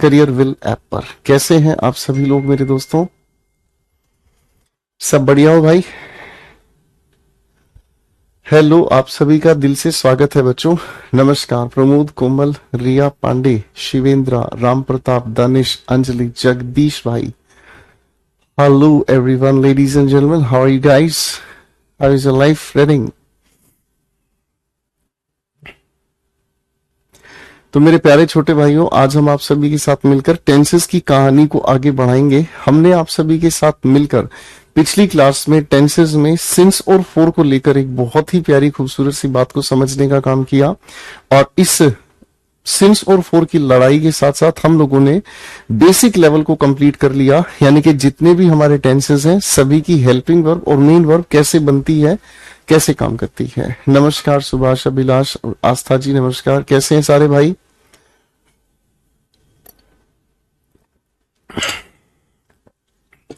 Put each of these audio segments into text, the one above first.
Career will app पर। कैसे हैं आप सभी लोग मेरे दोस्तों? सब बढ़िया हो भाई? हेलो, आप सभी का दिल से स्वागत है बच्चों। नमस्कार। प्रमोद, कोमल, रिया पांडे, शिवेंद्रा, राम प्रताप, दानिश, अंजलि, जगदीश भाई। Hello everyone, ladies and gentleman, how are you guys? How is your life running? तो मेरे प्यारे छोटे भाइयों, आज हम आप सभी के साथ मिलकर टेंसेस की कहानी को आगे बढ़ाएंगे। हमने आप सभी के साथ मिलकर पिछली क्लास में टेंसेस में सिंस और फोर को लेकर एक बहुत ही प्यारी खूबसूरत सी बात को समझने का काम किया, और इस सिंस और फोर की लड़ाई के साथ साथ हम लोगों ने बेसिक लेवल को कंप्लीट कर लिया। यानी कि जितने भी हमारे टेंसेस हैं सभी की हेल्पिंग वर्ब और मेन वर्ब कैसे बनती है, कैसे काम करती है। नमस्कार सुभाष, अभिलाष, आस्था जी नमस्कार। कैसे हैं सारे भाई?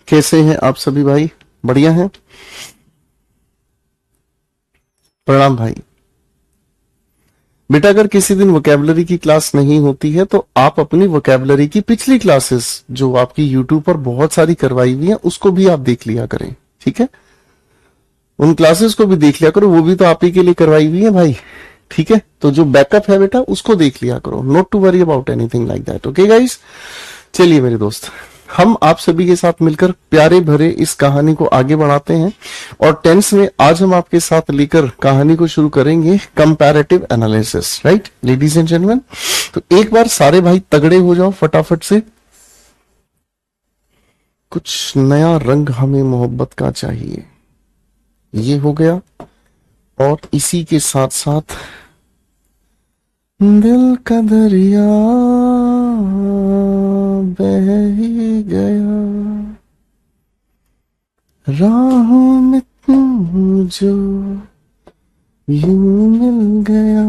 कैसे हैं आप सभी भाई? बढ़िया हैं? प्रणाम भाई। बेटा, अगर किसी दिन वोकैबुलरी की क्लास नहीं होती है तो आप अपनी वोकैबुलरी की पिछली क्लासेस जो आपकी यूट्यूब पर बहुत सारी करवाई हुई हैं उसको भी आप देख लिया करें, ठीक है? उन क्लासेस को भी देख लिया करो, वो भी तो आप ही के लिए करवाई हुई है भाई, ठीक है? तो जो बैकअप है बेटा उसको देख लिया करो। Not to worry about anything like that. Okay guys, चलिए मेरे दोस्त, हम आप सभी के साथ मिलकर प्यारे भरे इस कहानी को आगे बढ़ाते हैं। और टेंस में आज हम आपके साथ लेकर कहानी को शुरू करेंगे comparative analysis. Right ladies and gentleman, तो एक बार सारे भाई तगड़े हो जाओ फटाफट से। कुछ नया रंग हमें मोहब्बत का चाहिए, ये हो गया। और इसी के साथ साथ दिल का दरिया बह ही गया, राहों में तू जो यूं मिल गया।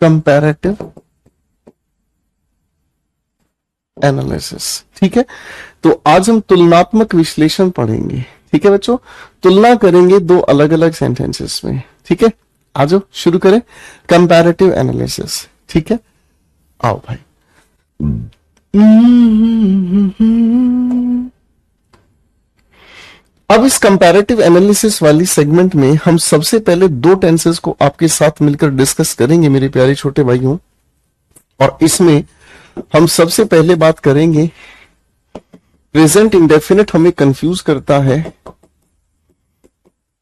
कंपैरेटिव एनालिसिस, ठीक है? तो आज हम तुलनात्मक विश्लेषण पढ़ेंगे, ठीक है बच्चों? तुलना करेंगे दो अलग अलग सेंटेंसेस में, ठीक है? आ जाओ शुरू करें कंपैरेटिव एनालिसिस, ठीक है? आओ भाई। अब इस कंपैरेटिव एनालिसिस वाली सेगमेंट में हम सबसे पहले दो टेंसेस को आपके साथ मिलकर डिस्कस करेंगे मेरे प्यारे छोटे भाइयों। और इसमें हम सबसे पहले बात करेंगे प्रेजेंट इंडेफिनिट हमें कंफ्यूज करता है,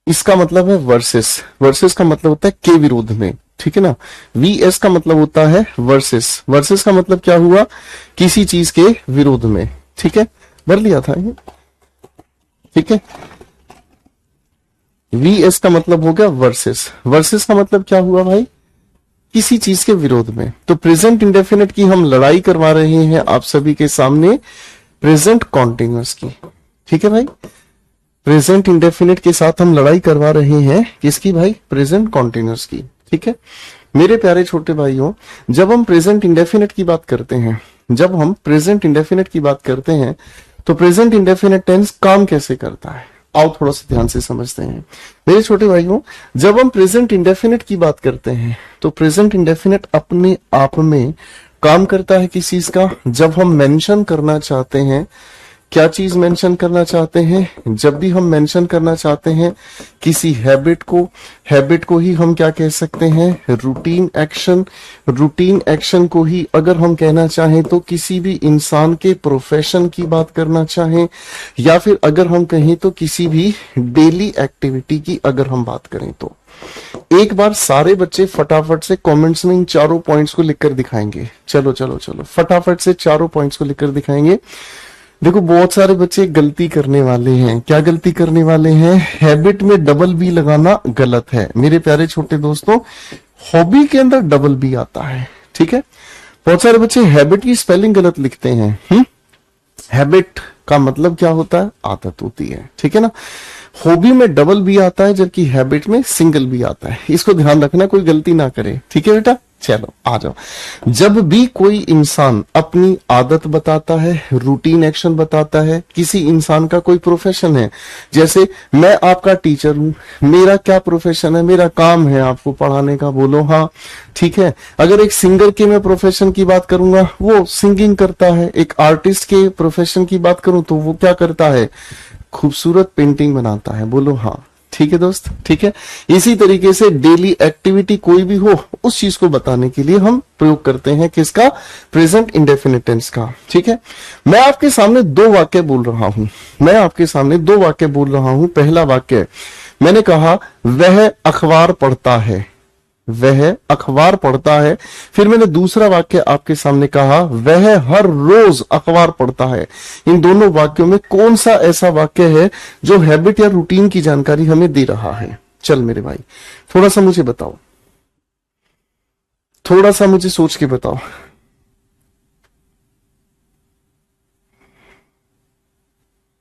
इसका मतलब है वर्सेस। वर्सेस का मतलब होता है के विरोध में, ठीक है ना? वीएस का मतलब होता है वर्सेस। वर्सेस का मतलब क्या हुआ? किसी चीज के विरोध में, ठीक है? भर लिया था ये, ठीक है? वीएस का मतलब हो गया वर्सेस। वर्सेस का मतलब क्या हुआ भाई? किसी चीज के विरोध में। तो प्रेजेंट इंडेफिनिट की हम लड़ाई करवा रहे हैं आप सभी के सामने प्रेजेंट कॉन्टिन्यूअस की, ठीक है भाई? प्रेजेंट इंडेफिनिट के साथ हम लड़ाई करवा रहे हैं किसकी भाई? प्रेजेंट कॉन्टिन्यूअस की, ठीक है? मेरे प्यारे छोटे भाइयों, जब हम प्रेजेंट इंडेफिनिट की बात करते हैं, जब हम प्रेजेंट इंडेफिनिट की बात करते हैं तो प्रेजेंट इंडेफिनिट टेंस काम कैसे करता है? आओ थोड़ा सा ध्यान से समझते हैं मेरे छोटे भाइयों। जब हम प्रेजेंट इंडेफिनिट की बात करते हैं तो प्रेजेंट इंडेफिनिट अपने आप में काम करता है किस चीज का? जब हम मेंशन करना चाहते हैं, क्या चीज मेंशन करना चाहते हैं? जब भी हम मेंशन करना चाहते हैं किसी हैबिट को, हैबिट को ही हम क्या कह सकते हैं? Routine action. रूटीन एक्शन को ही अगर हम कहना चाहें तो किसी भी इंसान के प्रोफेशन की बात करना चाहें, या फिर अगर हम कहें तो किसी भी डेली एक्टिविटी की अगर हम बात करें तो। एक बार सारे बच्चे फटाफट से कमेंट्स में इन चारों पॉइंट्स को लिखकर दिखाएंगे। चलो चलो चलो फटाफट से चारों पॉइंट्स को लिखकर दिखाएंगे। देखो बहुत सारे बच्चे गलती करने वाले हैं। क्या गलती करने वाले हैं? हैबिट में डबल बी लगाना गलत है मेरे प्यारे छोटे दोस्तों। हॉबी के अंदर डबल बी आता है, ठीक है? बहुत सारे बच्चे हैबिट की स्पेलिंग गलत लिखते हैं। हैबिट का मतलब क्या होता है? आदत होती है, ठीक है ना? हॉबी में डबल भी आता है जबकि हैबिट में सिंगल भी आता है। इसको ध्यान रखना, कोई गलती ना करे, ठीक है बेटा। चलो आ जाओ। जब भी कोई इंसान अपनी आदत बताता है, रूटीन एक्शन बताता है, किसी इंसान का कोई प्रोफेशन है, जैसे मैं आपका टीचर हूं, मेरा क्या प्रोफेशन है, मेरा काम है आपको पढ़ाने का, बोलो हाँ, ठीक है। अगर एक सिंगर के मैं प्रोफेशन की बात करूंगा, वो सिंगिंग करता है। एक आर्टिस्ट के प्रोफेशन की बात करूं तो वो क्या करता है, खूबसूरत पेंटिंग बनाता है, बोलो हाँ, ठीक है दोस्त, ठीक है। इसी तरीके से डेली एक्टिविटी कोई भी हो, उस चीज को बताने के लिए हम प्रयोग करते हैं किसका, प्रेजेंट इंडेफिनिट टेंस का, ठीक है। मैं आपके सामने दो वाक्य बोल रहा हूं, मैं आपके सामने दो वाक्य बोल रहा हूं। पहला वाक्य मैंने कहा वह अखबार पढ़ता है, वह अखबार पढ़ता है। फिर मैंने दूसरा वाक्य आपके सामने कहा वह हर रोज अखबार पढ़ता है। इन दोनों वाक्यों में कौन सा ऐसा वाक्य है जो हैबिट या रूटीन की जानकारी हमें दे रहा है? चल मेरे भाई, थोड़ा सा मुझे बताओ, थोड़ा सा मुझे सोच के बताओ।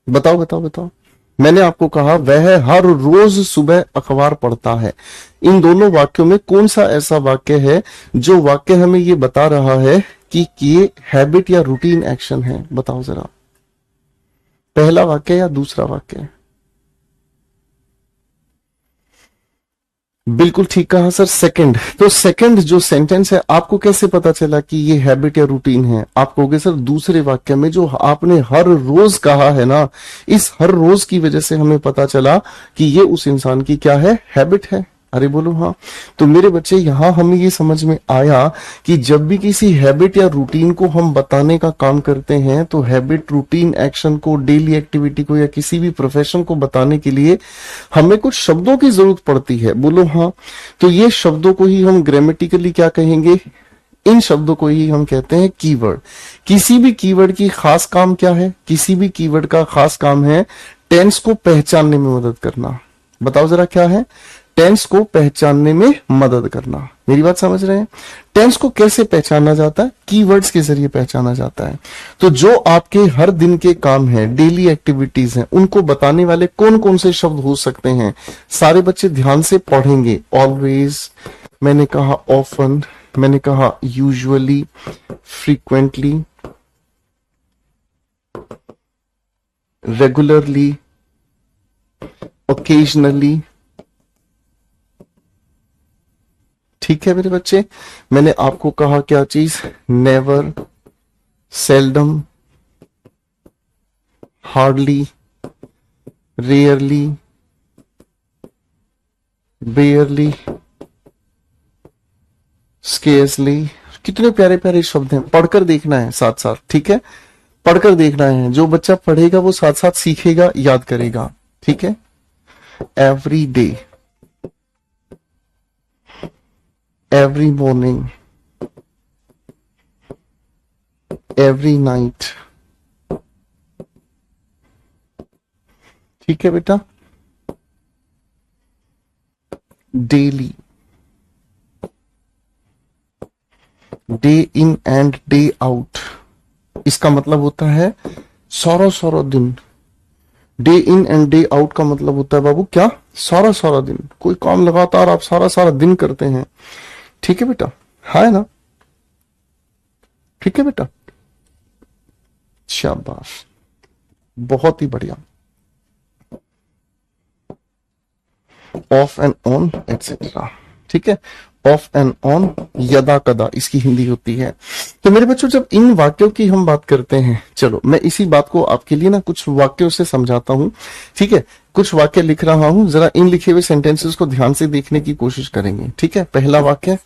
बताओ बताओ बताओ। मैंने आपको कहा वह हर रोज सुबह अखबार पढ़ता है। इन दोनों वाक्यों में कौन सा ऐसा वाक्य है जो वाक्य हमें ये बता रहा है कि ये हैबिट या रूटीन एक्शन है? बताओ जरा, पहला वाक्य या दूसरा वाक्य? बिल्कुल ठीक कहा सर, सेकंड। तो सेकंड जो सेंटेंस है, आपको कैसे पता चला कि ये हैबिट या रूटीन है? आप कहोगे सर दूसरे वाक्य में जो आपने हर रोज कहा है ना, इस हर रोज की वजह से हमें पता चला कि ये उस इंसान की क्या है, हैबिट है। अरे बोलो हाँ। तो मेरे बच्चे यहां हमें ये समझ में आया कि जब भी किसी हैबिट या रूटीन को हम बताने का काम करते हैं, तो हैबिट, रूटीन, एक्शन को, डेली एक्टिविटी को या किसी भी प्रोफेशन को बताने के लिए हमें कुछ शब्दों की जरूरत पड़ती है, बोलो हाँ। तो ये शब्दों को ही हम ग्रामेटिकली क्या कहेंगे, इन शब्दों को ही हम कहते हैं कीवर्ड। किसी भी कीवर्ड की खास काम क्या है, किसी भी कीवर्ड का खास काम है टेंस को पहचानने में मदद करना। बताओ जरा क्या है, टेंस को पहचानने में मदद करना। मेरी बात समझ रहे हैं? टेंस को कैसे पहचाना जाता है, कीवर्ड्स के जरिए पहचाना जाता है। तो जो आपके हर दिन के काम है, डेली एक्टिविटीज हैं, उनको बताने वाले कौन कौन से शब्द हो सकते हैं? सारे बच्चे ध्यान से पढ़ेंगे। ऑलवेज, मैंने कहा ऑफन, मैंने कहा यूजुअली, फ्रीक्वेंटली, रेगुलरली, ओकेजनली, ठीक है मेरे बच्चे। मैंने आपको कहा क्या चीज, never, seldom, hardly, rarely, barely, scarcely. कितने प्यारे प्यारे शब्द हैं, पढ़कर देखना है साथ साथ, ठीक है। पढ़कर देखना है, जो बच्चा पढ़ेगा वो साथ साथ सीखेगा, याद करेगा, ठीक है। Every day, every morning, every night, ठीक है बेटा। Daily, day in and day out, इसका मतलब होता है सारा सारा दिन। Day in and day out का मतलब होता है बाबू क्या, सारा सारा दिन। कोई काम लगातार आप सारा सारा दिन करते हैं, ठीक है बेटा, है ना? ठीक है बेटा, शाबाश, बहुत ही बढ़िया। ऑफ एंड ऑन एटसेट्रा, ठीक है। ऑफ एंड ऑन, यदा कदा इसकी हिंदी होती है। तो मेरे बच्चों, जब इन वाक्यों की हम बात करते हैं, चलो मैं इसी बात को आपके लिए ना कुछ वाक्यों से समझाता हूं, ठीक है। कुछ वाक्य लिख रहा हूं, जरा इन लिखे हुए सेंटेंसेस को ध्यान से देखने की कोशिश करेंगे, ठीक है। पहला वाक्य,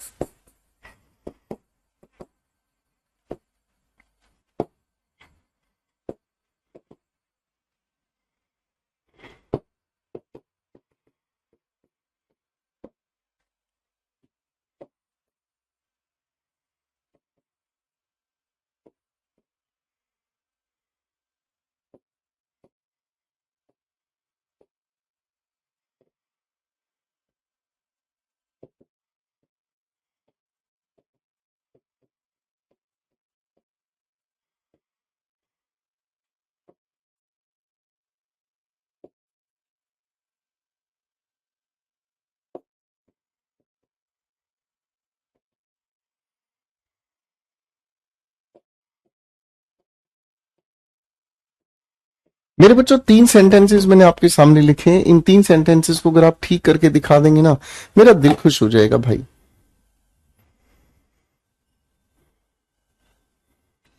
मेरे बच्चों 3 सेंटेंसेस मैंने आपके सामने लिखे हैं। इन 3 सेंटेंसेस को अगर आप ठीक करके दिखा देंगे ना, मेरा दिल खुश हो जाएगा भाई।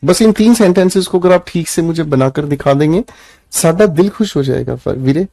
बस इन 3 सेंटेंसेस को अगर आप ठीक से मुझे बनाकर दिखा देंगे, साਡਾ दिल खुश हो जाएगा वीरे।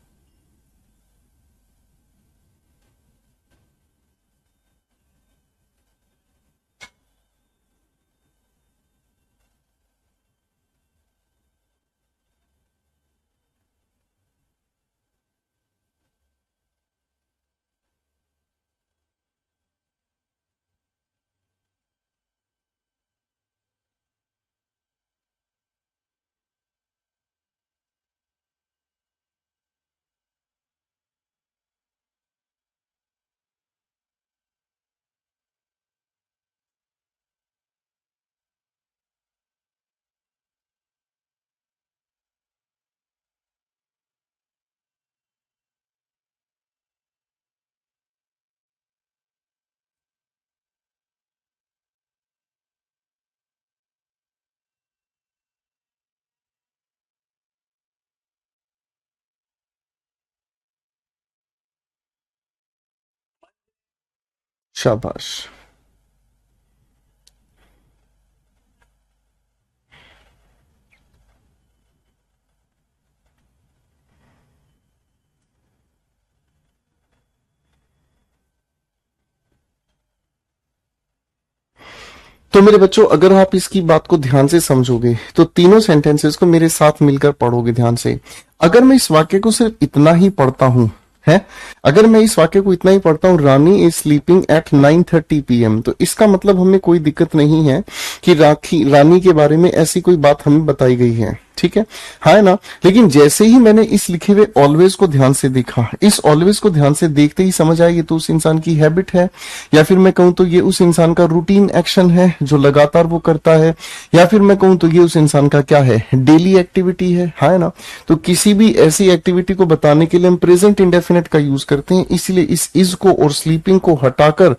शाबाश। तो मेरे बच्चों, अगर आप इसकी बात को ध्यान से समझोगे तो तीनों सेंटेंसेस को मेरे साथ मिलकर पढ़ोगे ध्यान से। अगर मैं इस वाक्य को सिर्फ इतना ही पढ़ता हूं, है, अगर मैं इस वाक्य को इतना ही पढ़ता हूं, रानी इज स्लीपिंग एट 9:30 PM, तो इसका मतलब हमें कोई दिक्कत नहीं है कि रानी के बारे में ऐसी कोई बात हमें बताई गई है, ठीक है, हाँ है ना। लेकिन जैसे ही मैंने इस लिखे हुए ऑलवेज को ध्यान से देखा, इस ऑलवेज को ध्यान से देखते ही समझ आया ये तो उस इंसान की हैबिट है, या फिर मैं कहूं तो ये उस इंसान का रूटीन एक्शन है जो लगातार वो करता है, या फिर मैं कहूं तो ये उस इंसान का क्या है, डेली एक्टिविटी है, हाँ है ना। तो किसी भी ऐसी एक्टिविटी को बताने के लिए हम प्रेजेंट इंडेफिनिट का यूज करते हैं, इसलिए इस इज को और स्लीपिंग को हटाकर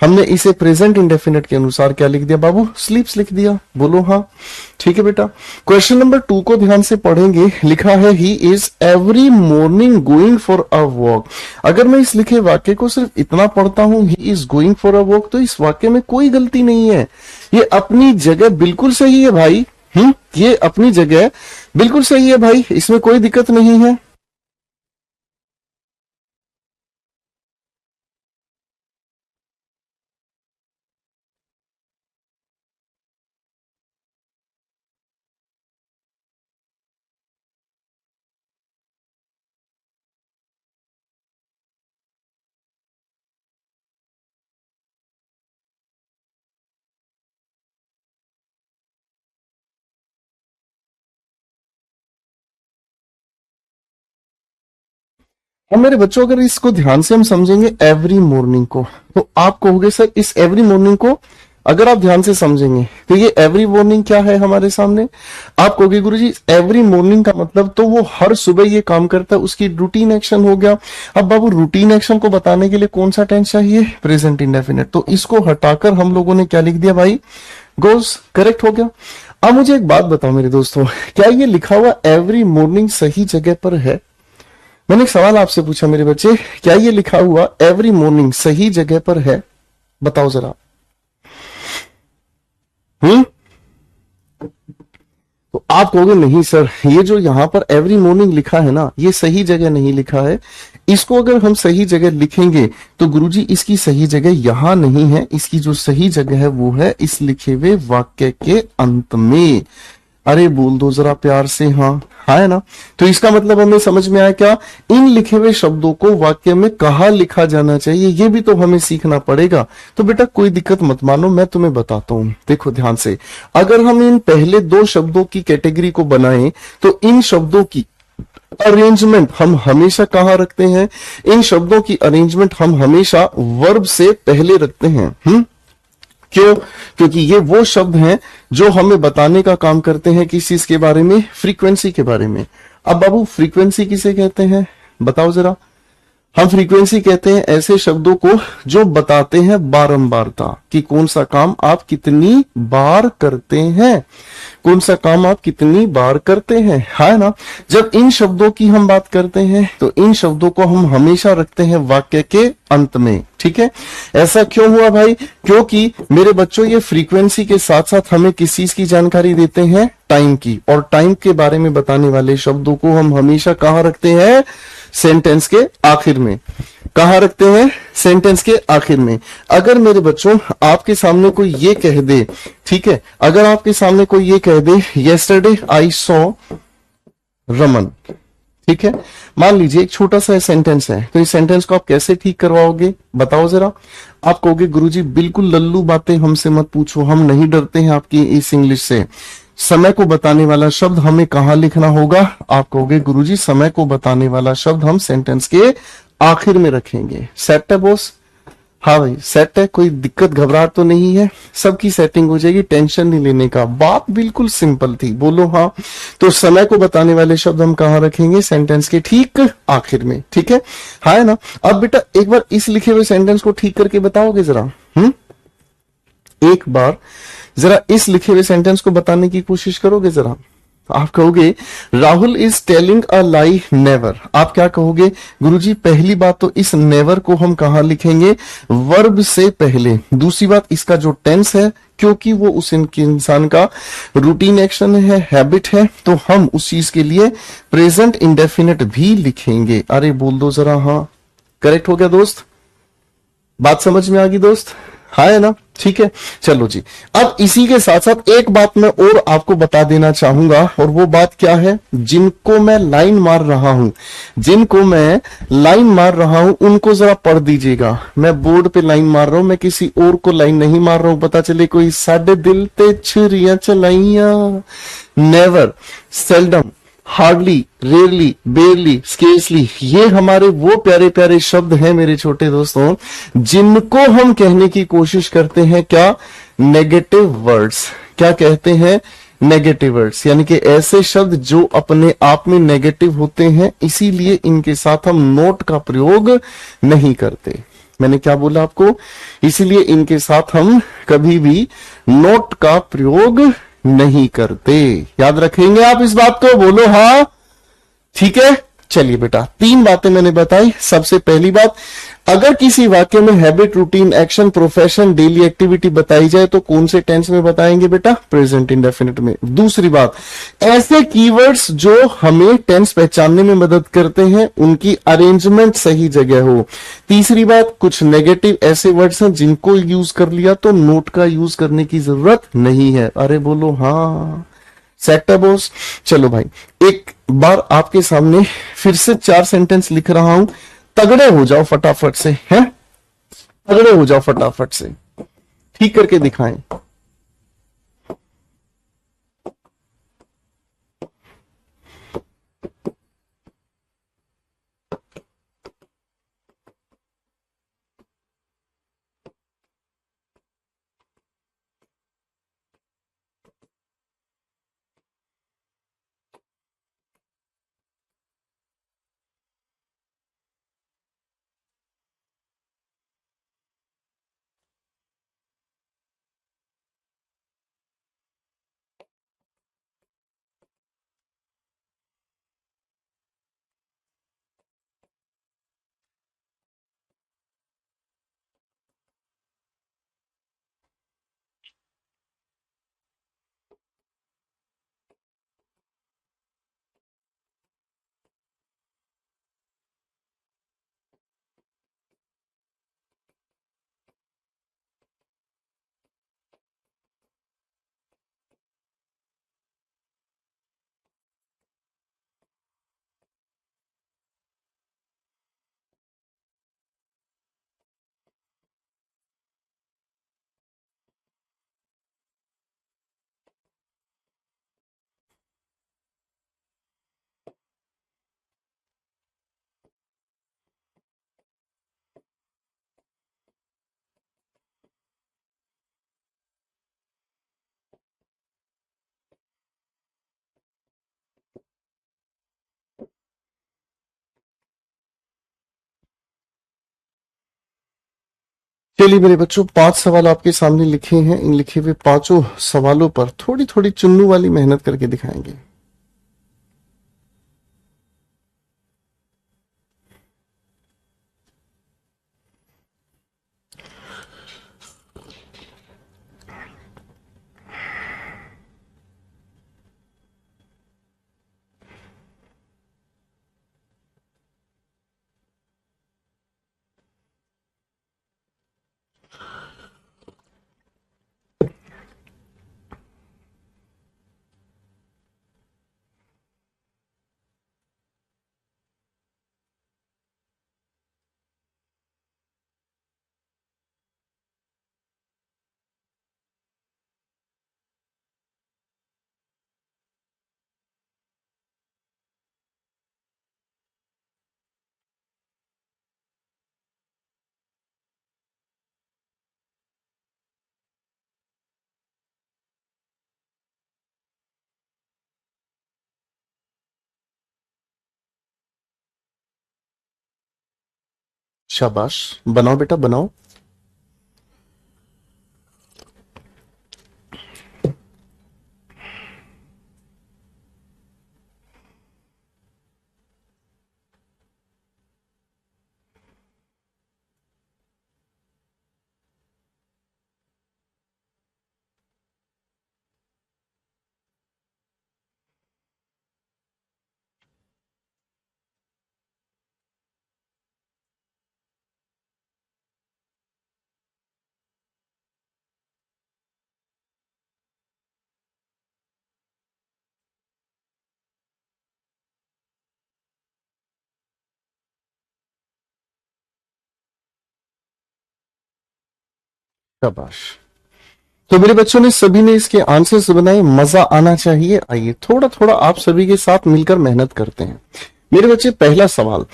हमने इसे प्रेजेंट इंडेफिनिट के अनुसार क्या लिख दिया बाबू, स्लीप्स लिख दिया। बोलो हाँ, ठीक है बेटा। क्वेश्चन नंबर 2 को ध्यान से पढ़ेंगे। लिखा है he is every morning going for a walk. अगर मैं इस लिखे वाक्य को सिर्फ इतना पढ़ता हूं, he is going for a walk, तो इस वाक्य में कोई गलती नहीं है, ये अपनी जगह बिल्कुल सही है भाई। ये अपनी जगह बिल्कुल सही है भाई, इसमें कोई दिक्कत नहीं है। और मेरे बच्चों, अगर इसको ध्यान से हम समझेंगे एवरी मॉर्निंग को, तो आप कहोगे सर इस एवरी मॉर्निंग को अगर आप ध्यान से समझेंगे तो ये एवरी मॉर्निंग क्या है हमारे सामने। आप कहोगे गुरुजी एवरी मॉर्निंग का मतलब तो वो हर सुबह ये काम करता है, उसकी रूटीन एक्शन हो गया। अब बाबू रूटीन एक्शन को बताने के लिए कौन सा टेंस चाहिए, प्रेजेंट इंडेफिनिट, तो इसको हटाकर हम लोगों ने क्या लिख दिया भाई, गोस, करेक्ट हो गया। अब मुझे एक बात बताओ मेरे दोस्तों, क्या ये लिखा हुआ एवरी मॉर्निंग सही जगह पर है। मैंने एक सवाल आपसे पूछा मेरे बच्चे, क्या ये लिखा हुआ एवरी मॉर्निंग सही जगह पर है, बताओ जरा। तो आप कहोगे नहीं सर, ये जो यहां पर एवरी मॉर्निंग लिखा है ना, ये सही जगह नहीं लिखा है। इसको अगर हम सही जगह लिखेंगे तो गुरुजी इसकी सही जगह यहां नहीं है, इसकी जो सही जगह है वो है इस लिखे हुए वाक्य के अंत में। अरे बोल दो जरा प्यार से, हाँ है ना। तो इसका मतलब हमें समझ में आया क्या, इन लिखे हुए शब्दों को वाक्य में कहाँ लिखा जाना चाहिए ये भी तो हमें सीखना पड़ेगा। तो बेटा कोई दिक्कत मत मानो, मैं तुम्हें बताता हूं, देखो ध्यान से। अगर हम इन पहले 2 शब्दों की कैटेगरी को बनाएं तो इन शब्दों की अरेंजमेंट हम हमेशा कहां रखते हैं, इन शब्दों की अरेंजमेंट हम हमेशा वर्ब से पहले रखते हैं। क्यों, क्योंकि ये वो शब्द हैं जो हमें बताने का काम करते हैं किस चीज के बारे में, फ्रीक्वेंसी के बारे में। अब बाबू फ्रीक्वेंसी किसे कहते हैं बताओ जरा। हम फ्रीक्वेंसी कहते हैं ऐसे शब्दों को जो बताते हैं बारंबारता, कि कौन सा काम आप कितनी बार करते हैं, कौन सा काम आप कितनी बार करते हैं, है ना। जब इन शब्दों की हम बात करते हैं तो इन शब्दों को हम हमेशा रखते हैं वाक्य के अंत में, ठीक है। ऐसा क्यों हुआ भाई? क्योंकि मेरे बच्चों ये फ्रीक्वेंसी के साथ साथ हमें किस चीज की जानकारी देते हैं? टाइम की। और टाइम के बारे में बताने वाले शब्दों को हम हमेशा कहां रखते हैं? सेंटेंस के आखिर में। कहां रखते हैं? सेंटेंस के आखिर में। अगर मेरे बच्चों आपके सामने कोई ये कह दे, ठीक है, अगर आपके सामने कोई ये कह दे यस्टरडे आई सॉ रमन, ठीक है, मान लीजिए एक छोटा सा सेंटेंस है, तो इस सेंटेंस को आप कैसे ठीक करवाओगे बताओ जरा। आप कहोगे गुरुजी बिल्कुल लल्लू बातें हमसे मत पूछो, हम नहीं डरते हैं आपकी इस इंग्लिश से। समय को बताने वाला शब्द हमें कहां लिखना होगा? आप कहोगे गुरुजी समय को बताने वाला शब्द हम सेंटेंस के आखिर में रखेंगे। सेट है बॉस? हाँ भाई सेट है, कोई दिक्कत घबराहट तो नहीं है, सबकी सेटिंग हो जाएगी, टेंशन नहीं लेने का। बात बिल्कुल सिंपल थी, बोलो हाँ। तो समय को बताने वाले शब्द हम कहां रखेंगे? सेंटेंस के ठीक आखिर में, ठीक है, हाँ है ना। अब बेटा एक बार इस लिखे हुए सेंटेंस को ठीक करके बताओगे जरा? एक बार जरा इस लिखे हुए सेंटेंस को बताने की कोशिश करोगे जरा? आप कहोगे Rahul is telling a lie never. आप क्या कहोगे? गुरुजी पहली बात तो इस नेवर को हम कहां लिखेंगे? वर्ब से पहले। दूसरी बात इसका जो टेंस है, क्योंकि वो उस इंसान का रूटीन एक्शन है, हैबिट है, तो हम उस चीज के लिए प्रेजेंट इंडेफिनिट भी लिखेंगे। अरे बोल दो जरा हाँ। करेक्ट हो गया दोस्त? बात समझ में आ गई दोस्त? हाँ है ना, ठीक है। चलो जी, अब इसी के साथ साथ एक बात मैं और आपको बता देना चाहूंगा, और वो बात क्या है? जिनको मैं लाइन मार रहा हूं, जिनको मैं लाइन मार रहा हूं उनको जरा पढ़ दीजिएगा। मैं बोर्ड पे लाइन मार रहा हूं, मैं किसी और को लाइन नहीं मार रहा हूं, पता चले कोई साडे दिल ते छुरियां चलाइया। Never, seldom, hardly, rarely, barely, scarcely, ये हमारे वो प्यारे प्यारे शब्द हैं मेरे छोटे दोस्तों, जिनको हम कहने की कोशिश करते हैं क्या? Negative words. क्या कहते हैं? नेगेटिव वर्ड्स, यानी कि ऐसे शब्द जो अपने आप में नेगेटिव होते हैं, इसीलिए इनके साथ हम नोट का प्रयोग नहीं करते। मैंने क्या बोला आपको? इसीलिए इनके साथ हम कभी भी नोट का प्रयोग नहीं करते। याद रखेंगे आप इस बात को? बोलो हाँ, ठीक है। चलिए बेटा, तीन बातें मैंने बताई। सबसे पहली बात, अगर किसी वाक्य में habit, routine, action, profession, daily activity बताई जाए तो कौन से टेंस में बताएंगे बेटा? प्रेजेंट इंडेफिनिट में। दूसरी बात, ऐसे कीवर्ड्स जो हमें टेंस पहचानने में मदद करते हैं उनकी अरेंजमेंट सही जगह हो। तीसरी बात, कुछ नेगेटिव ऐसे वर्ड्स हैं जिनको यूज कर लिया तो नोट का यूज करने की जरूरत नहीं है। अरे बोलो हाँ। सेट है बॉस? चलो भाई, एक बार आपके सामने फिर से चार सेंटेंस लिख रहा हूं, तगड़े हो जाओ फटाफट से, हैं? तगड़े हो जाओ फटाफट से, ठीक करके दिखाएं। चलिए मेरे बच्चों, 5 सवाल आपके सामने लिखे हैं। इन लिखे हुए 5 सवालों पर थोड़ी थोड़ी चुन्नू वाली मेहनत करके दिखाएंगे। शाबाश, बनाओ बेटा बनाओ। शाबाश। तो मेरे बच्चों ने सभी ने इसके आंसर्स बनाए, मजा आना चाहिए। आइए थोड़ा थोड़ा आप सभी के साथ मिलकर मेहनत करते हैं। मेरे बच्चे, पहला सवाल,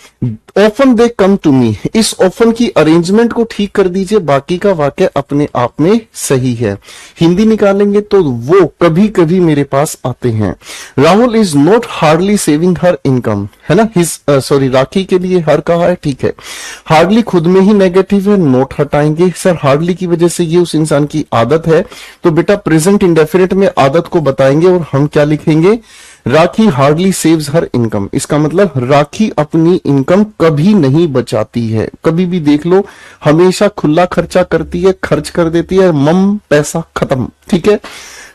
often they come to me, इस ऑफन की अरेंजमेंट को ठीक कर दीजिए, बाकी का वाक्य अपने आप में सही है। हिंदी निकालेंगे तो वो कभी कभी मेरे पास आते हैं। Rahul is not hardly saving her income, है ना, हिज सॉरी राखी के लिए हर कहा है, ठीक है। हार्डली खुद में ही नेगेटिव है, नोट हटाएंगे। सर हार्डली की वजह से ये उस इंसान की आदत है, तो बेटा प्रेजेंट इंडेफिनिट में आदत को बताएंगे और हम क्या लिखेंगे, राखी हार्डली सेव्स हर इनकम। इसका मतलब राखी अपनी इनकम कभी नहीं बचाती है। कभी भी देख लो, हमेशा खुला खर्चा करती है, खर्च कर देती है, मम पैसा खत्म, ठीक है।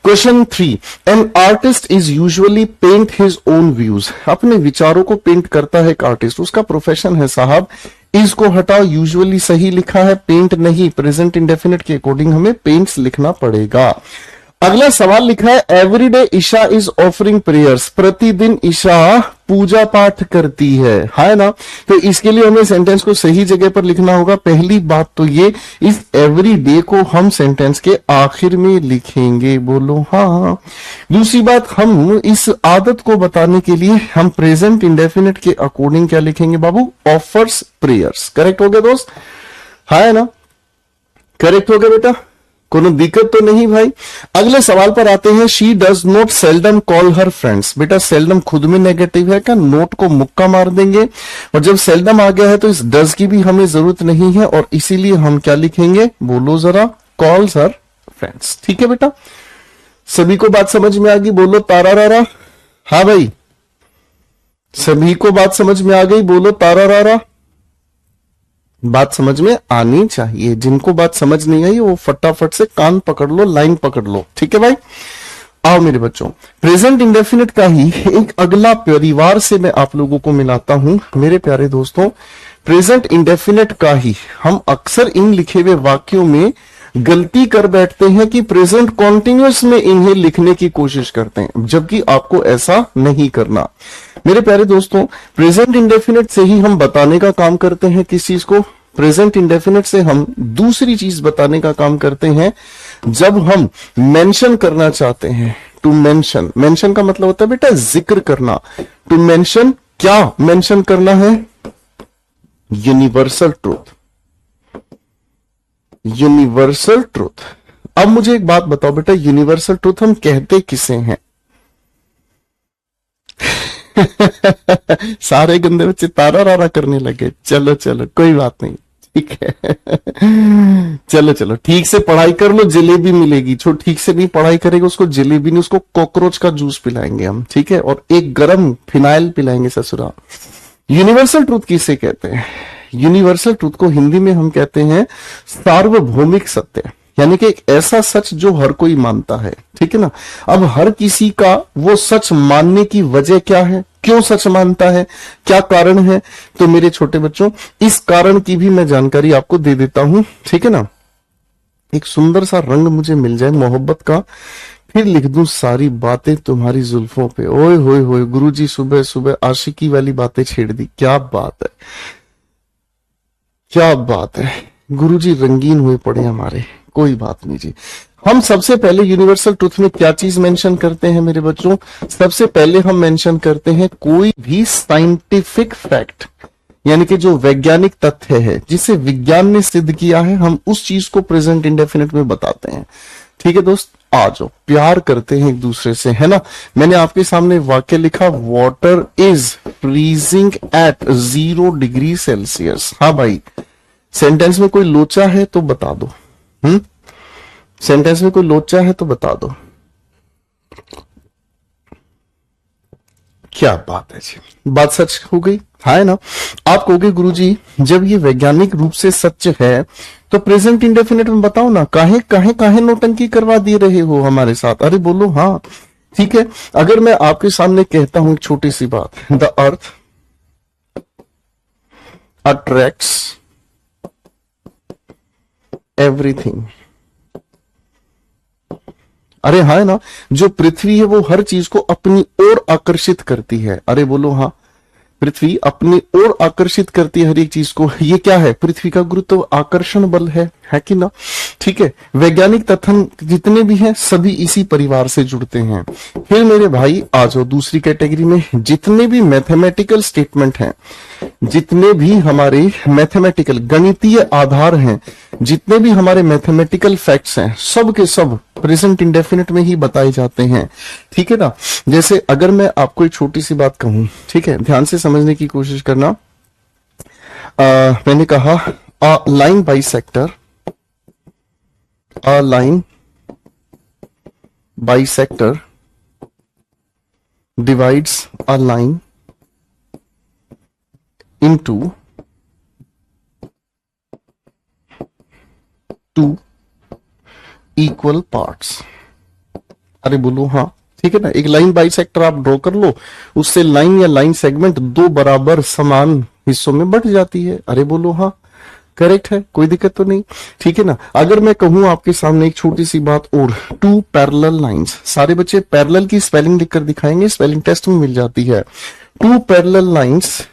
Question 3, an artist is usually paint his own views, अपने विचारों को पेंट करता है एक आर्टिस्ट, उसका प्रोफेशन है साहब। इज को हटाओ, यूजुअली सही लिखा है, पेंट नहीं, प्रेजेंट इंडेफिनिट के अकॉर्डिंग हमें पेंट्स लिखना पड़ेगा। अगला सवाल लिखा है, everyday Isha is offering prayers, प्रतिदिन ईशा पूजा पाठ करती है ना। तो इसके लिए हमें सेंटेंस को सही जगह पर लिखना होगा। पहली बात तो ये, इस एवरी डे को हम सेंटेंस के आखिर में लिखेंगे, बोलो हाँ। दूसरी बात, हम इस आदत को बताने के लिए हम प्रेजेंट इंडेफिनिट के अकॉर्डिंग क्या लिखेंगे बाबू, ऑफर्स प्रेयर्स। करेक्ट हो गया दोस्त, है ना, करेक्ट हो गया बेटा, कोनो दिक्कत तो नहीं भाई। अगले सवाल पर आते हैं, she does not seldom call her friends, बेटा सेल्डम खुद में नेगेटिव है क्या, नोट को मुक्का मार देंगे, और जब सेल्डम आ गया है तो इस डज की भी हमें जरूरत नहीं है, और इसीलिए हम क्या लिखेंगे, बोलो जरा, कॉल्स हर फ्रेंड्स। ठीक है बेटा, सभी को बात समझ में आ गई, बोलो तारा रारा। हाँ भाई, सभी को बात समझ में आ गई, बोलो तारा रारा। बात समझ में आनी चाहिए, जिनको बात समझ नहीं आई वो फटाफट से कान पकड़ लो, लाइन पकड़ लो, ठीक है भाई। आओ मेरे बच्चों, प्रेजेंट इंडेफिनिट का ही एक अगला परिवार से मैं आप लोगों को मिलाता हूं। मेरे प्यारे दोस्तों, प्रेजेंट इंडेफिनिट का ही हम अक्सर इन लिखे हुए वाक्यों में गलती कर बैठते हैं कि प्रेजेंट कॉन्टिन्यूअस में इन्हें लिखने की कोशिश करते हैं, जबकि आपको ऐसा नहीं करना। मेरे प्यारे दोस्तों, प्रेजेंट इंडेफिनिट से ही हम बताने का काम करते हैं किस चीज को, प्रेजेंट इंडेफिनिट से हम दूसरी चीज बताने का काम करते हैं जब हम मेंशन करना चाहते हैं। टू मेंशन, मेंशन का मतलब होता है बेटा जिक्र करना। टू मेंशन, क्या मेंशन करना है, यूनिवर्सल ट्रूथ, यूनिवर्सल ट्रूथ। अब मुझे एक बात बताओ बेटा, यूनिवर्सल ट्रूथ हम कहते किसे हैं? सारे गंदे बच्चे तारा रारा करने लगे, चलो चलो कोई बात नहीं, ठीक है। चलो चलो, ठीक से पढ़ाई कर लो, जलेबी मिलेगी। जो ठीक से नहीं पढ़ाई करेगा उसको जलेबी नहीं, उसको कॉकरोच का जूस पिलाएंगे हम, ठीक है, और एक गरम फिनाइल पिलाएंगे ससुरा। यूनिवर्सल ट्रूथ किसे कहते हैं? यूनिवर्सल ट्रूथ को हिंदी में हम कहते हैं सार्वभौमिक सत्य, यानी कि एक ऐसा सच जो हर कोई मानता है, ठीक है ना। अब हर किसी का वो सच मानने की वजह क्या है, क्यों सच मानता है, क्या कारण है, तो मेरे छोटे बच्चों इस कारण की भी मैं जानकारी आपको दे देता हूं, ठीक है ना। एक सुंदर सा रंग मुझे मिल जाए मोहब्बत का, फिर लिख दूं सारी बातें तुम्हारी जुल्फों पे। ओए होए होए, गुरुजी सुबह सुबह आशिकी वाली बातें छेड़ दी, क्या बात है, क्या बात है। गुरुजी रंगीन हुए पड़े हमारे, कोई बात नहीं जी। हम सबसे पहले यूनिवर्सल ट्रुथ में क्या चीज मेंशन करते हैं मेरे बच्चों? सबसे पहले हम मेंशन करते हैं कोई भी साइंटिफिक फैक्ट, यानी कि जो वैज्ञानिक तथ्य है जिसे विज्ञान ने सिद्ध किया है, हम उस चीज को प्रेजेंट इंडेफिनिट में बताते हैं। ठीक है दोस्त, आ जाओ, प्यार करते हैं एक दूसरे से, है ना। मैंने आपके सामने वाक्य लिखा, water is freezing at 0 degree Celsius. हाँ भाई, सेंटेंस में कोई लोचा है तो बता दो। सेंटेंस में कोई लोचा है तो बता दो। क्या बात है जी, बात सच हो गई, है ना। आप कहोगे गुरुजी जब ये वैज्ञानिक रूप से सच है तो प्रेजेंट इंडेफिनिट में बताओ ना, काहे काहे काहे नौटंकी करवा दे रहे हो हमारे साथ? अरे बोलो हाँ, ठीक है। अगर मैं आपके सामने कहता हूं एक छोटी सी बात, द अर्थ अट्रैक्ट्स एवरीथिंग, अरे हाँ है ना, जो पृथ्वी है वो हर चीज को अपनी ओर आकर्षित करती है। अरे बोलो हाँ, पृथ्वी अपनी ओर आकर्षित करती है हर एक चीज को। ये क्या है? पृथ्वी का गुरुत्व आकर्षण बल है कि ना। ठीक है, वैज्ञानिक तथ्य जितने भी हैं सभी इसी परिवार से जुड़ते हैं। फिर मेरे भाई आ जाओ दूसरी कैटेगरी में, जितने भी मैथमेटिकल स्टेटमेंट हैं, जितने भी हमारे मैथमेटिकल गणितीय आधार हैं, जितने भी हमारे मैथमेटिकल फैक्ट्स हैं, सब के सब प्रेजेंट इंडेफिनिट में ही बताए जाते हैं। ठीक है ना। जैसे अगर मैं आपको एक छोटी सी बात कहूं, ठीक है, ध्यान से समझने की कोशिश करना। मैंने कहा line bisector, a line bisector divides a line into two equal parts। अरे बोलो हाँ, ठीक है ना। एक लाइन बाइसेक्टर आप ड्रॉ कर लो, उससे लाइन या लाइन सेगमेंट दो बराबर समान हिस्सों में बंट जाती है। अरे बोलो हाँ, करेक्ट है, कोई दिक्कत तो नहीं। ठीक है ना। अगर मैं कहूं आपके सामने एक छोटी सी बात और, टू पैरेलल लाइंस, सारे बच्चे पैरेलल की स्पेलिंग लिखकर दिखाएंगे, स्पेलिंग टेस्ट में मिल जाती है। Two parallel lines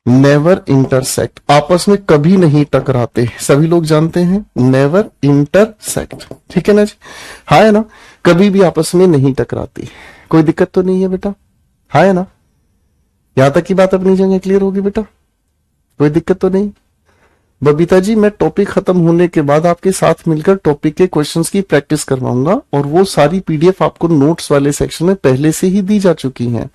never intersect, आपस में कभी नहीं टकराते, सभी लोग जानते हैं, नेवर इंटरसेक्ट। ठीक है ना जी, हाँ है ना, कभी भी आपस में नहीं टकराती। कोई दिक्कत तो नहीं है बेटा, हाँ है ना। यहां तक की बात अपनी जगह क्लियर होगी बेटा, कोई दिक्कत तो नहीं। बबीता जी, मैं टॉपिक खत्म होने के बाद आपके साथ मिलकर टॉपिक के क्वेश्चंस की प्रैक्टिस करवाऊंगा, और वो सारी पीडीएफ आपको नोट्स वाले सेक्शन में पहले से ही दी जा चुकी हैं।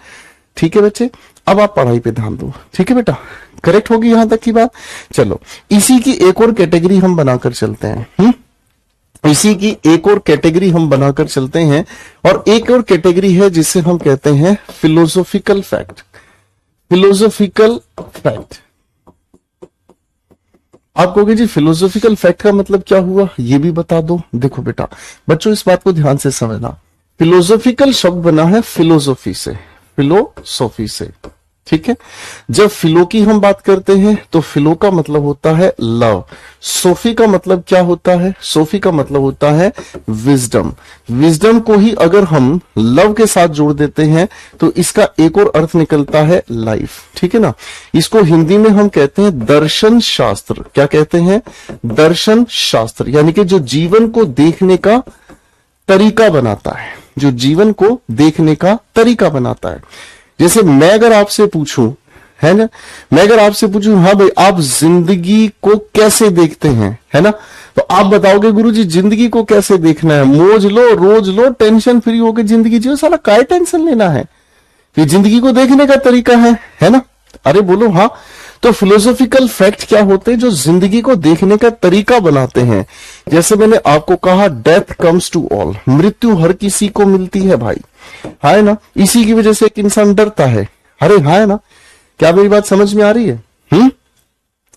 ठीक है बच्चे, अब आप पढ़ाई पे ध्यान दो। ठीक है बेटा, करेक्ट होगी यहां तक की बात। चलो, इसी की एक और कैटेगरी हम बनाकर चलते हैं। इसी की एक और कैटेगरी हम बनाकर चलते हैं, और एक और कैटेगरी है जिसे हम कहते हैं फिलोसॉफिकल फैक्ट। फिलोसॉफिकल फैक्ट, आप कहोगे जी फिलोसॉफिकल फैक्ट का मतलब क्या हुआ, ये भी बता दो। देखो बेटा बच्चों, इस बात को ध्यान से समझना। फिलोसॉफिकल शब्द बना है फिलोसॉफी से, फिलोसॉफी से। ठीक है, जब फिलो की हम बात करते हैं तो फिलो का मतलब होता है लव, सोफी का मतलब क्या होता है? सोफी का मतलब होता है विजडम। विजडम को ही अगर हम लव के साथ जोड़ देते हैं तो इसका एक और अर्थ निकलता है लाइफ। ठीक है ना। इसको हिंदी में हम कहते हैं दर्शन शास्त्र। क्या कहते हैं? दर्शन शास्त्र, यानी कि जो जीवन को देखने का तरीका बनाता है, जो जीवन को देखने का तरीका बनाता है। जैसे मैं अगर आपसे पूछूं, है ना, मैं अगर आपसे पूछूं, हाँ भाई आप जिंदगी को कैसे देखते हैं, है ना, तो आप बताओगे गुरुजी जिंदगी को कैसे देखना है, मौज लो, रोज लो, टेंशन फ्री होकर जिंदगी जियो। साला काय टेंशन लेना है, ये जिंदगी को देखने का तरीका है ना। अरे बोलो हाँ। तो फिलोसॉफिकल फैक्ट क्या होते हैं? जो जिंदगी को देखने का तरीका बनाते हैं। जैसे मैंने आपको कहा, डेथ कम्स टू ऑल, मृत्यु हर किसी को मिलती है भाई, है ना। इसी की वजह से एक इंसान डरता है। अरे हाँ, है ना। क्या मेरी बात समझ में आ रही है?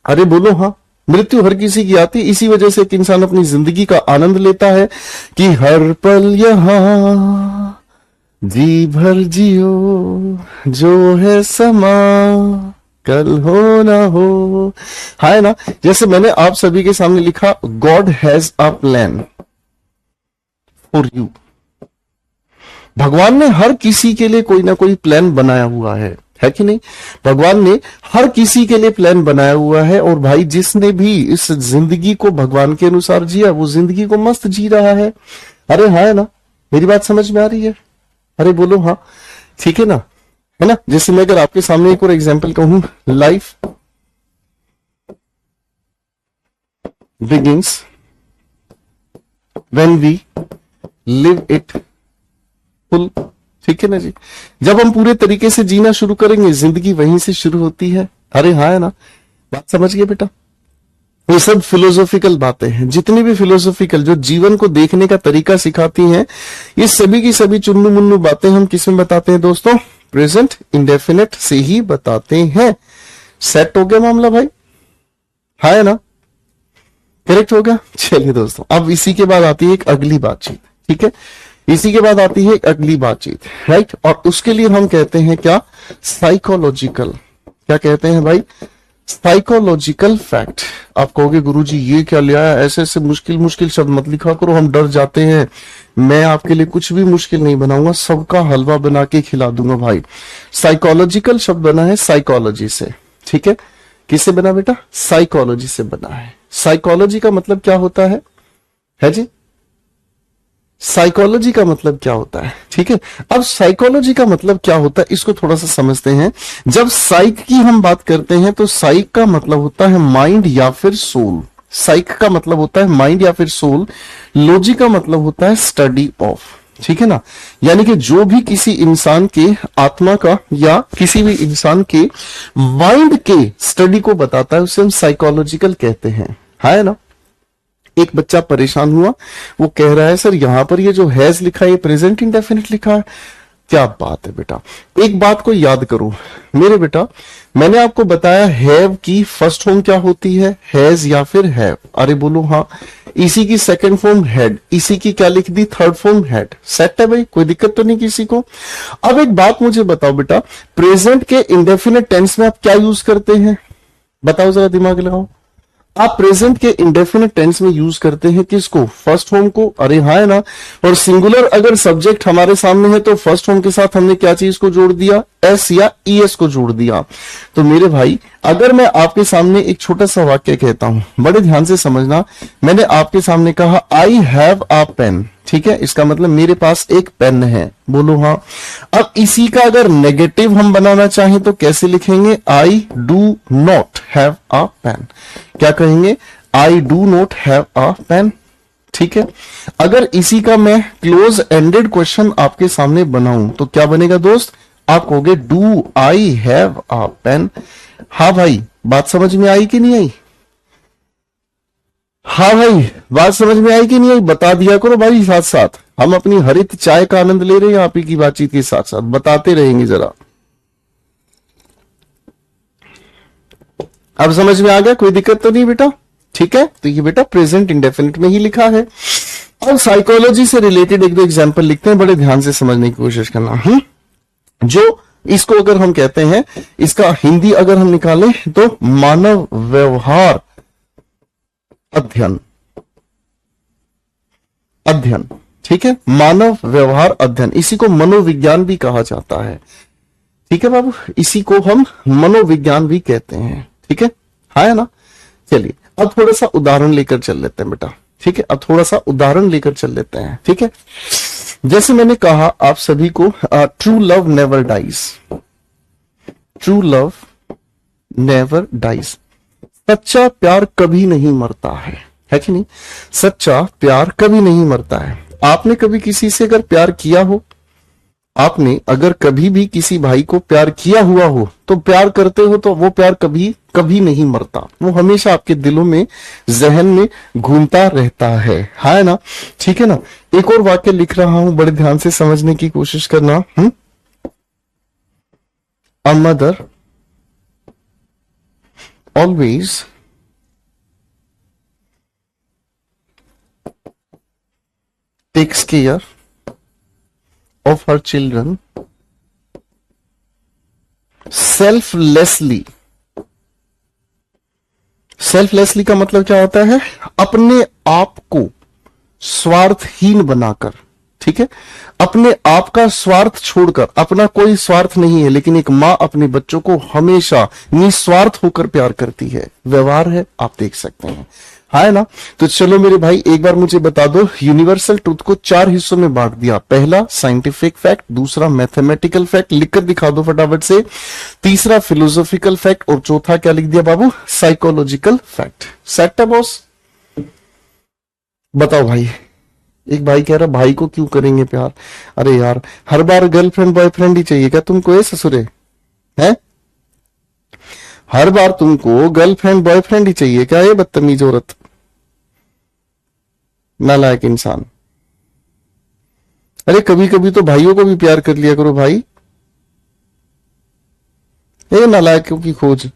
अरे बोलो हाँ। मृत्यु हर किसी की आती है, इसी वजह से एक इंसान अपनी जिंदगी का आनंद लेता है कि हर पल यहां जी भर जियो, जो है समा कल हो ना हो, है ना। जैसे मैंने आप सभी के सामने लिखा, God has a plan for you. भगवान ने हर किसी के लिए कोई ना कोई प्लान बनाया हुआ है कि नहीं? भगवान ने हर किसी के लिए प्लान बनाया हुआ है, और भाई जिसने भी इस जिंदगी को भगवान के अनुसार जिया, वो जिंदगी को मस्त जी रहा है। अरे हाँ, है ना। मेरी बात समझ में आ रही है? अरे बोलो हाँ, ठीक है ना, है ना। जैसे मैं अगर आपके सामने एक और एग्जांपल कहूं, life begins when we live it full, ठीक है ना जी। जब हम पूरे तरीके से जीना शुरू करेंगे, जिंदगी वहीं से शुरू होती है। अरे हाँ, है ना। बात समझ गए बेटा? ये सब फिलोसॉफिकल बातें हैं। जितनी भी फिलोसॉफिकल जो जीवन को देखने का तरीका सिखाती हैं, ये सभी की सभी चुन्नू मुन्नू बातें हम किसमें बताते हैं दोस्तों? प्रेजेंट इंडेफिनिट से ही बताते हैं। सेट हो गया मामला भाई, है ना। करेक्ट हो गया। चलिए दोस्तों, अब इसी के बाद आती है एक अगली बातचीत, ठीक है। इसी के बाद आती है एक अगली बातचीत, राइट। और उसके लिए हम कहते हैं क्या? साइकोलॉजिकल। क्या कहते हैं भाई? Psychological fact. आप कहोगे गुरुजी ये क्या ले आया, ऐसे ऐसे मुश्किल मुश्किल शब्द मत लिखा करो, हम डर जाते हैं। मैं आपके लिए कुछ भी मुश्किल नहीं बनाऊंगा, सबका हलवा बना के खिला दूंगा भाई। साइकोलॉजिकल शब्द बना है साइकोलॉजी से, ठीक है। किससे बना बेटा? साइकोलॉजी से बना है। साइकोलॉजी का मतलब क्या होता है जी? साइकोलॉजी का मतलब क्या होता है, ठीक है। अब साइकोलॉजी का मतलब क्या होता है, इसको थोड़ा सा समझते हैं। जब साइक की हम बात करते हैं, तो साइक का मतलब होता है माइंड या फिर सोल। साइक का मतलब होता है माइंड या फिर सोल। लॉजी का मतलब होता है स्टडी ऑफ, ठीक है ना। यानी कि जो भी किसी इंसान के आत्मा का या किसी भी इंसान के माइंड के स्टडी को बताता है, उसे हम साइकोलॉजिकल कहते हैं, है ना। एक बच्चा परेशान हुआ, वो कह रहा है सर यहां पर ये जो हैज लिखा है ये प्रेजेंट इंडेफिनिट लिखा है। क्या बात है बेटा, एक बात को याद करो मेरे बेटा, मैंने आपको बताया हैव की फर्स्ट फॉर्म क्या होती है, हैज या फिर हैव। अरे बोलो हाँ। इसी की सेकंड फॉर्म हैड, इसी की क्या लिख दी, थर्ड फॉर्म हैड। सेट है भाई, कोई दिक्कत तो नहीं किसी को। अब एक बात मुझे बताओ बेटा, प्रेजेंट के इंडेफिनिट टेंस में आप क्या यूज करते हैं, बताओ जरा दिमाग लगाओ। आप प्रेजेंट के इंडेफिनिट टेंस में यूज करते हैं किसको, फर्स्ट फॉर्म को। अरे हाँ है ना। और सिंगुलर अगर सब्जेक्ट हमारे सामने है तो फर्स्ट फॉर्म के साथ हमने क्या चीज को जोड़ दिया, एस या ईएस को जोड़ दिया। तो मेरे भाई अगर मैं आपके सामने एक छोटा सा वाक्य कहता हूं, बड़े ध्यान से समझना। मैंने आपके सामने कहा आई हैव अ पेन, ठीक है, इसका मतलब मेरे पास एक पेन है, बोलो हाँ। अब इसी का अगर नेगेटिव हम बनाना चाहें तो कैसे लिखेंगे, I do not have a pen. क्या कहेंगे, I do not have a pen, ठीक है। अगर इसी का मैं क्लोज एंडेड क्वेश्चन आपके सामने बनाऊं तो क्या बनेगा दोस्त, आप कहोगे do I have a pen. हाँ भाई, बात समझ में आई कि नहीं आई, हाँ भाई बात समझ में आई कि नहीं आई, बता दिया करो भाई साथ साथ। हम अपनी हरित चाय का आनंद ले रहे हैं आप ही की बातचीत के साथ साथ, बताते रहेंगे जरा। अब समझ में आ गया, कोई दिक्कत तो नहीं बेटा, ठीक है। तो ये बेटा प्रेजेंट इंडेफिनिट में ही लिखा है। और साइकोलॉजी से रिलेटेड एक दो एग्जांपल लिखते हैं, बड़े ध्यान से समझने की कोशिश करना। जो इसको अगर हम कहते हैं, इसका हिंदी अगर हम निकालें तो मानव व्यवहार अध्ययन, अध्ययन, ठीक है, मानव व्यवहार अध्ययन। इसी को मनोविज्ञान भी कहा जाता है, ठीक है बाबू, इसी को हम मनोविज्ञान भी कहते हैं, ठीक है, हाँ है ना। चलिए अब थोड़ा सा उदाहरण लेकर चल लेते हैं बेटा, ठीक है। अब थोड़ा सा उदाहरण लेकर चल लेते हैं, ठीक है। जैसे मैंने कहा आप सभी को, true love never dies, true love never dies, सच्चा प्यार कभी नहीं मरता है कि नहीं, सच्चा प्यार कभी नहीं मरता है। आपने कभी किसी से अगर प्यार किया हो, आपने अगर कभी भी किसी भाई को प्यार किया हुआ हो तो प्यार करते हो तो वो प्यार कभी कभी नहीं मरता, वो हमेशा आपके दिलों में, जहन में घूमता रहता है ना? ठीक है ना? एक और वाक्य लिख रहा हूं, बड़े ध्यान से समझने की कोशिश करना। A mother always takes care of her children selflessly. Selflessly का मतलब क्या होता है? अपने आप को स्वार्थहीन बनाकर। ठीक है? अपने आप का स्वार्थ छोड़कर, अपना कोई स्वार्थ नहीं है, लेकिन एक मां अपने बच्चों को हमेशा निस्वार्थ होकर प्यार करती है। व्यवहार है, आप देख सकते हैं, है ना? तो चलो मेरे भाई, एक बार मुझे बता दो, यूनिवर्सल ट्रूथ को 4 हिस्सों में बांट दिया। पहला साइंटिफिक फैक्ट, दूसरा मैथमेटिकल फैक्ट, लिखकर दिखा दो फटाफट से, तीसरा फिलोसॉफिकल फैक्ट, और चौथा क्या लिख दिया बाबू? Psychological fact. सेट है बॉस? बताओ भाई। एक भाई कह रहा, भाई को क्यों करेंगे प्यार? अरे यार, हर बार गर्लफ्रेंड बॉयफ्रेंड ही चाहिए क्या तुमको? ये ससुरे है, हर बार तुमको गर्लफ्रेंड बॉयफ्रेंड ही चाहिए क्या? ये बदतमीज औरत, नालायक इंसान। अरे कभी कभी तो भाइयों को भी प्यार कर लिया करो भाई। ये नालायकों की खोज।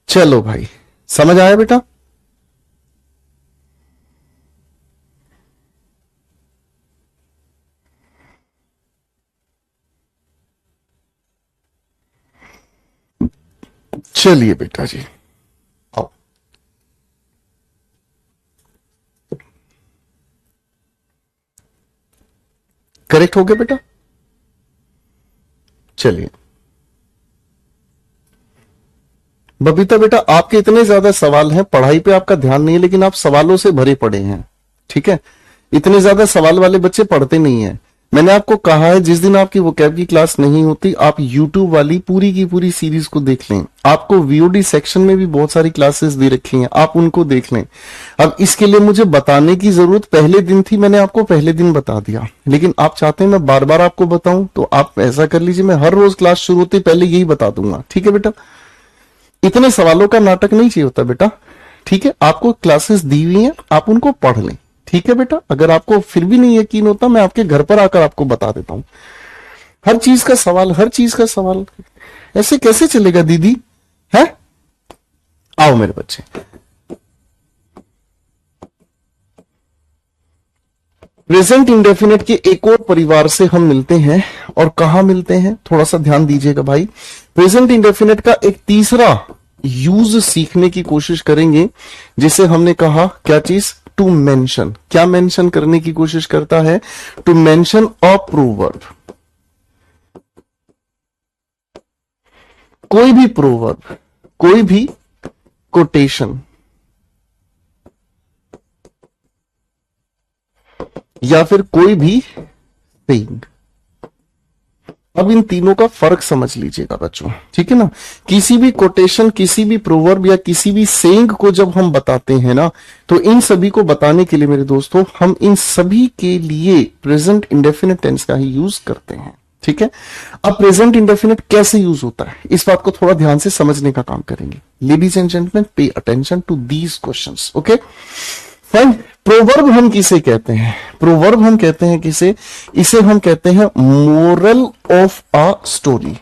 चलो भाई, समझ आया बेटा? चलिए बेटा जी, आओ। करेक्ट हो गया बेटा? चलिए बबीता बेटा, आपके इतने ज्यादा सवाल हैं, पढ़ाई पे आपका ध्यान नहीं है, लेकिन आप सवालों से भरे पड़े हैं। ठीक है? इतने ज्यादा सवाल वाले बच्चे पढ़ते नहीं है। मैंने आपको कहा है, जिस दिन आपकी वोकैब की क्लास नहीं होती, आप यूट्यूब वाली पूरी की पूरी सीरीज को देख लें। आपको वीओडी सेक्शन में भी बहुत सारी क्लासेस दे रखी हैं, आप उनको देख लें। अब इसके लिए मुझे बताने की जरूरत पहले दिन थी, मैंने आपको पहले दिन बता दिया, लेकिन आप चाहते हैं मैं बार बार आपको बताऊं, तो आप ऐसा कर लीजिए, मैं हर रोज क्लास शुरू होते पहले यही बता दूंगा। ठीक है बेटा? इतने सवालों का नाटक नहीं चाहिए होता बेटा। ठीक है? आपको क्लासेस दी हुई हैं, आप उनको पढ़ लें। ठीक है बेटा? अगर आपको फिर भी नहीं यकीन होता, मैं आपके घर पर आकर आपको बता देता हूं। हर चीज का सवाल, हर चीज का सवाल, ऐसे कैसे चलेगा दीदी? है? आओ मेरे बच्चे। प्रेजेंट इंडेफिनेट के एक और परिवार से हम मिलते हैं, और कहां मिलते हैं थोड़ा सा ध्यान दीजिएगा भाई। प्रेजेंट इंडेफिनेट का एक तीसरा यूज सीखने की कोशिश करेंगे, जिसे हमने कहा क्या चीज? To mention. क्या मेंशन करने की कोशिश करता है? To mention a proverb. कोई भी प्रोवर्ब, कोई भी कोटेशन, या फिर कोई भी सेइंग। अब इन तीनों का फर्क समझ लीजिएगा बच्चों, ठीक है ना? किसी भी कोटेशन, किसी भी प्रोवर्ब या किसी भी सेइंग को जब हम बताते हैं ना, तो इन सभी को बताने के लिए मेरे दोस्तों, हम इन सभी के लिए प्रेजेंट इंडेफिनिट टेंस का ही यूज करते हैं। ठीक है? अब प्रेजेंट इंडेफिनिट कैसे यूज होता है, इस बात को थोड़ा ध्यान से समझने का काम करेंगे। Ladies and gentleman, pay attention to these questions. Okay fine. Proverb हम किसे कहते हैं? प्रोवर्ब हम कहते हैं किसे? इसे हम कहते हैं मोरल ऑफ अ स्टोरी।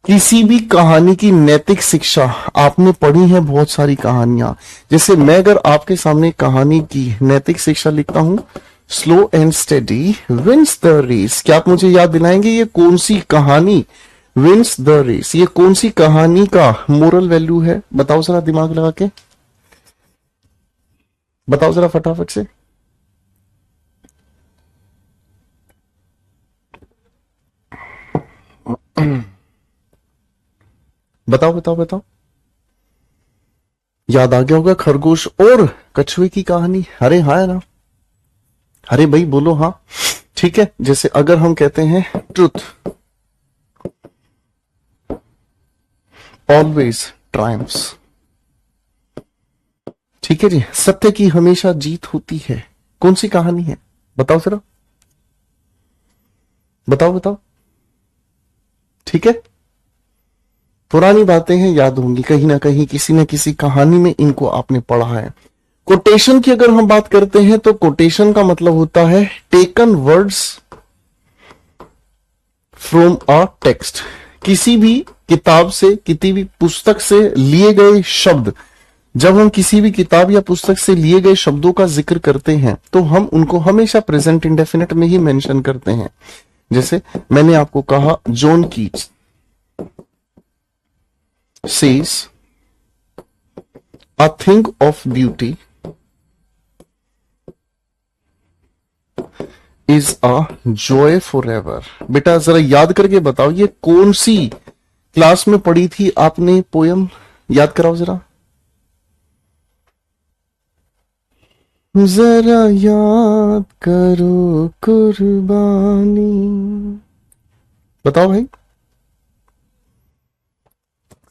किसी भी कहानी की नैतिक शिक्षा। आपने पढ़ी है बहुत सारी कहानियां, जैसे मैं अगर आपके सामने कहानी की नैतिक शिक्षा लिखता हूं, slow and steady wins the race, क्या आप मुझे याद दिलाएंगे ये कौन सी कहानी विंस द रेस? ये कौन सी कहानी का मोरल वैल्यू है? बताओ जरा दिमाग लगा के, बताओ जरा फटाफट से। बताओ बताओ बताओ। याद आ गया होगा, खरगोश और कछुए की कहानी। अरे हाँ है ना? अरे भाई बोलो हाँ। ठीक है? जैसे अगर हम कहते हैं ट्रुथ ऑलवेज ट्रायम्फ्स, ठीक है जी, सत्य की हमेशा जीत होती है। कौन सी कहानी है बताओ जरा, बताओ बताओ। ठीक है, पुरानी बातें हैं, याद होंगी कहीं ना कहीं, किसी न किसी कहानी में इनको आपने पढ़ा है। कोटेशन की अगर हम बात करते हैं तो कोटेशन का मतलब होता है taken words from a text. किसी भी किताब से, किसी भी पुस्तक से लिए गए शब्द, जब हम किसी भी किताब या पुस्तक से लिए गए शब्दों का जिक्र करते हैं तो हम उनको हमेशा प्रेजेंट इंडेफिनिट में ही मेंशन करते हैं। जैसे मैंने आपको कहा, John Keats says a thing of beauty is a joy for ever. बेटा जरा याद करके बताओ, ये कौन सी क्लास में पढ़ी थी आपने पोयम, याद कराओ जरा, जरा याद करो कुर्बानी, बताओ भाई।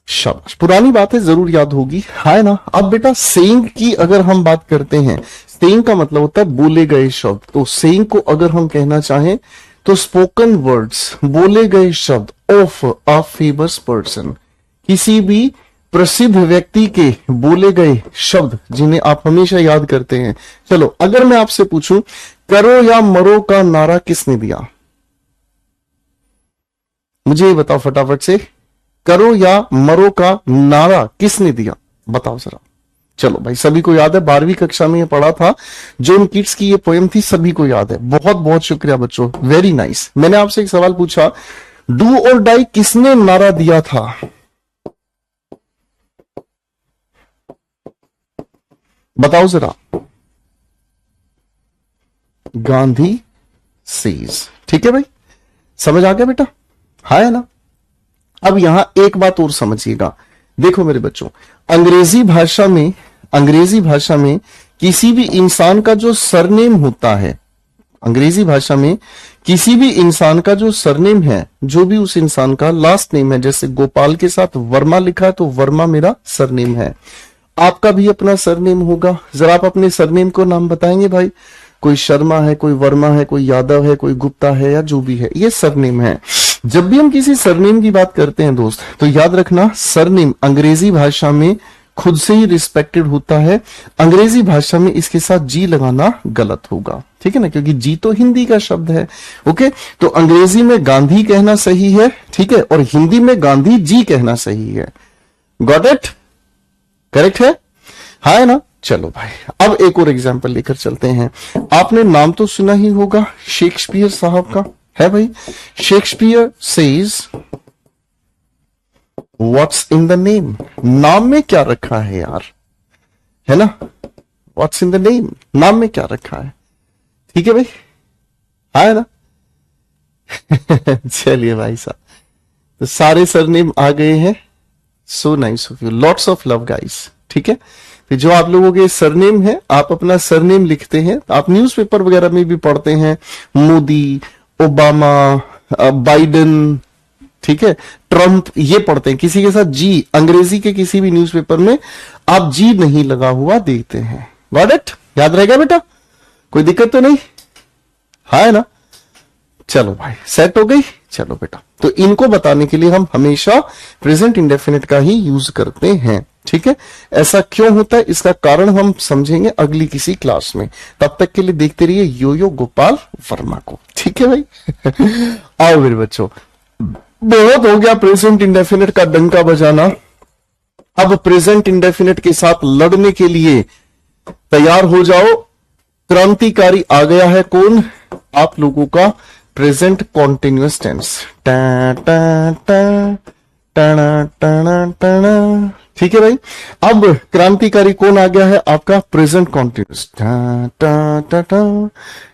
शाबाश, पुरानी बातें जरूर याद होगी, है ना। अब बेटा सेइंग की अगर हम बात करते हैं, सेइंग का मतलब होता है बोले गए शब्द। तो सेइंग को अगर हम कहना चाहें तो स्पोकन वर्ड्स, बोले गए शब्द ऑफ अ फेमस पर्सन, किसी भी प्रसिद्ध व्यक्ति के बोले गए शब्द जिन्हें आप हमेशा याद करते हैं। चलो अगर मैं आपसे पूछूं, करो या मरो का नारा किसने दिया, मुझे ये बताओ फटाफट से, करो या मरो का नारा किसने दिया, बताओ जरा। चलो भाई, सभी को याद है, 12वीं कक्षा में ये पढ़ा था, जॉन कीट्स की ये पोएम थी, सभी को याद है। बहुत बहुत शुक्रिया बच्चों, वेरी नाइस। मैंने आपसे एक सवाल पूछा, डू और डाई किसने नारा दिया था, बताओ जरा। गांधी सेज, ठीक है भाई, समझ आ गया बेटा, है ना। अब यहां एक बात और समझिएगा, देखो मेरे बच्चों, अंग्रेजी भाषा में किसी भी इंसान का जो सरनेम होता है, अंग्रेजी भाषा में किसी भी इंसान का जो सरनेम है, जो भी उस इंसान का लास्ट नेम है, जैसे गोपाल के साथ वर्मा लिखा है तो वर्मा मेरा सरनेम है। आपका भी अपना सरनेम होगा, जरा आप अपने सरनेम को नाम बताएंगे भाई। कोई शर्मा है, कोई वर्मा है, कोई यादव है, कोई गुप्ता है, या जो भी है, ये सरनेम है। जब भी हम किसी सरनेम की बात करते हैं दोस्त, तो याद रखना सरनेम अंग्रेजी भाषा में खुद से ही रिस्पेक्टेड होता है। अंग्रेजी भाषा में इसके साथ जी लगाना गलत होगा, ठीक है ना, क्योंकि जी तो हिंदी का शब्द है। ओके, तो अंग्रेजी में गांधी कहना सही है, ठीक है, और हिंदी में गांधी जी कहना सही है। गॉट इट, करेक्ट है ना। चलो भाई, अब एक और एग्जांपल लेकर चलते हैं। आपने नाम तो सुना ही होगा शेक्सपियर साहब का, है भाई। Shakespeare says what's in the name, नाम में क्या रखा है यार, है ना। व्हाट्स इन द नेम, नाम में क्या रखा है, ठीक है भाई, है ना। चलिए भाई साहब, तो सारे सरनेम आ गए हैं। So nice of you, lots of love guys, ठीक है। तो जो आप लोगों के सरनेम है, आप अपना सरनेम लिखते हैं, आप न्यूज़पेपर वगैरह में भी पढ़ते हैं, मोदी, ओबामा, बाइडेन, ठीक है, ट्रंप, ये पढ़ते हैं। किसी के साथ जी, अंग्रेजी के किसी भी न्यूज़पेपर में आप जी नहीं लगा हुआ देखते हैं। गॉट इट, याद रहेगा बेटा, कोई दिक्कत तो नहीं, है ना। चलो भाई, सेट हो गई। चलो बेटा, तो इनको बताने के लिए हम हमेशा प्रेजेंट इंडेफिनिट का ही यूज करते हैं, ठीक है। ऐसा क्यों होता है, इसका कारण हम समझेंगे अगली किसी क्लास में। तब तक के लिए देखते रहिए यो गोपाल वर्मा को, ठीक है भाई। आओ मेरे बच्चों, बहुत हो गया प्रेजेंट इंडेफिनिट का डंका बजाना। अब प्रेजेंट इंडेफिनिट के साथ लड़ने के लिए तैयार हो जाओ। क्रांतिकारी आ गया है, कौन, आप लोगों का प्रेजेंट कॉन्टिन्यूअस टेंस। ठीक है भाई, अब क्रांतिकारी कौन आ गया है, आपका प्रेजेंट कॉन्टिन्यूअस।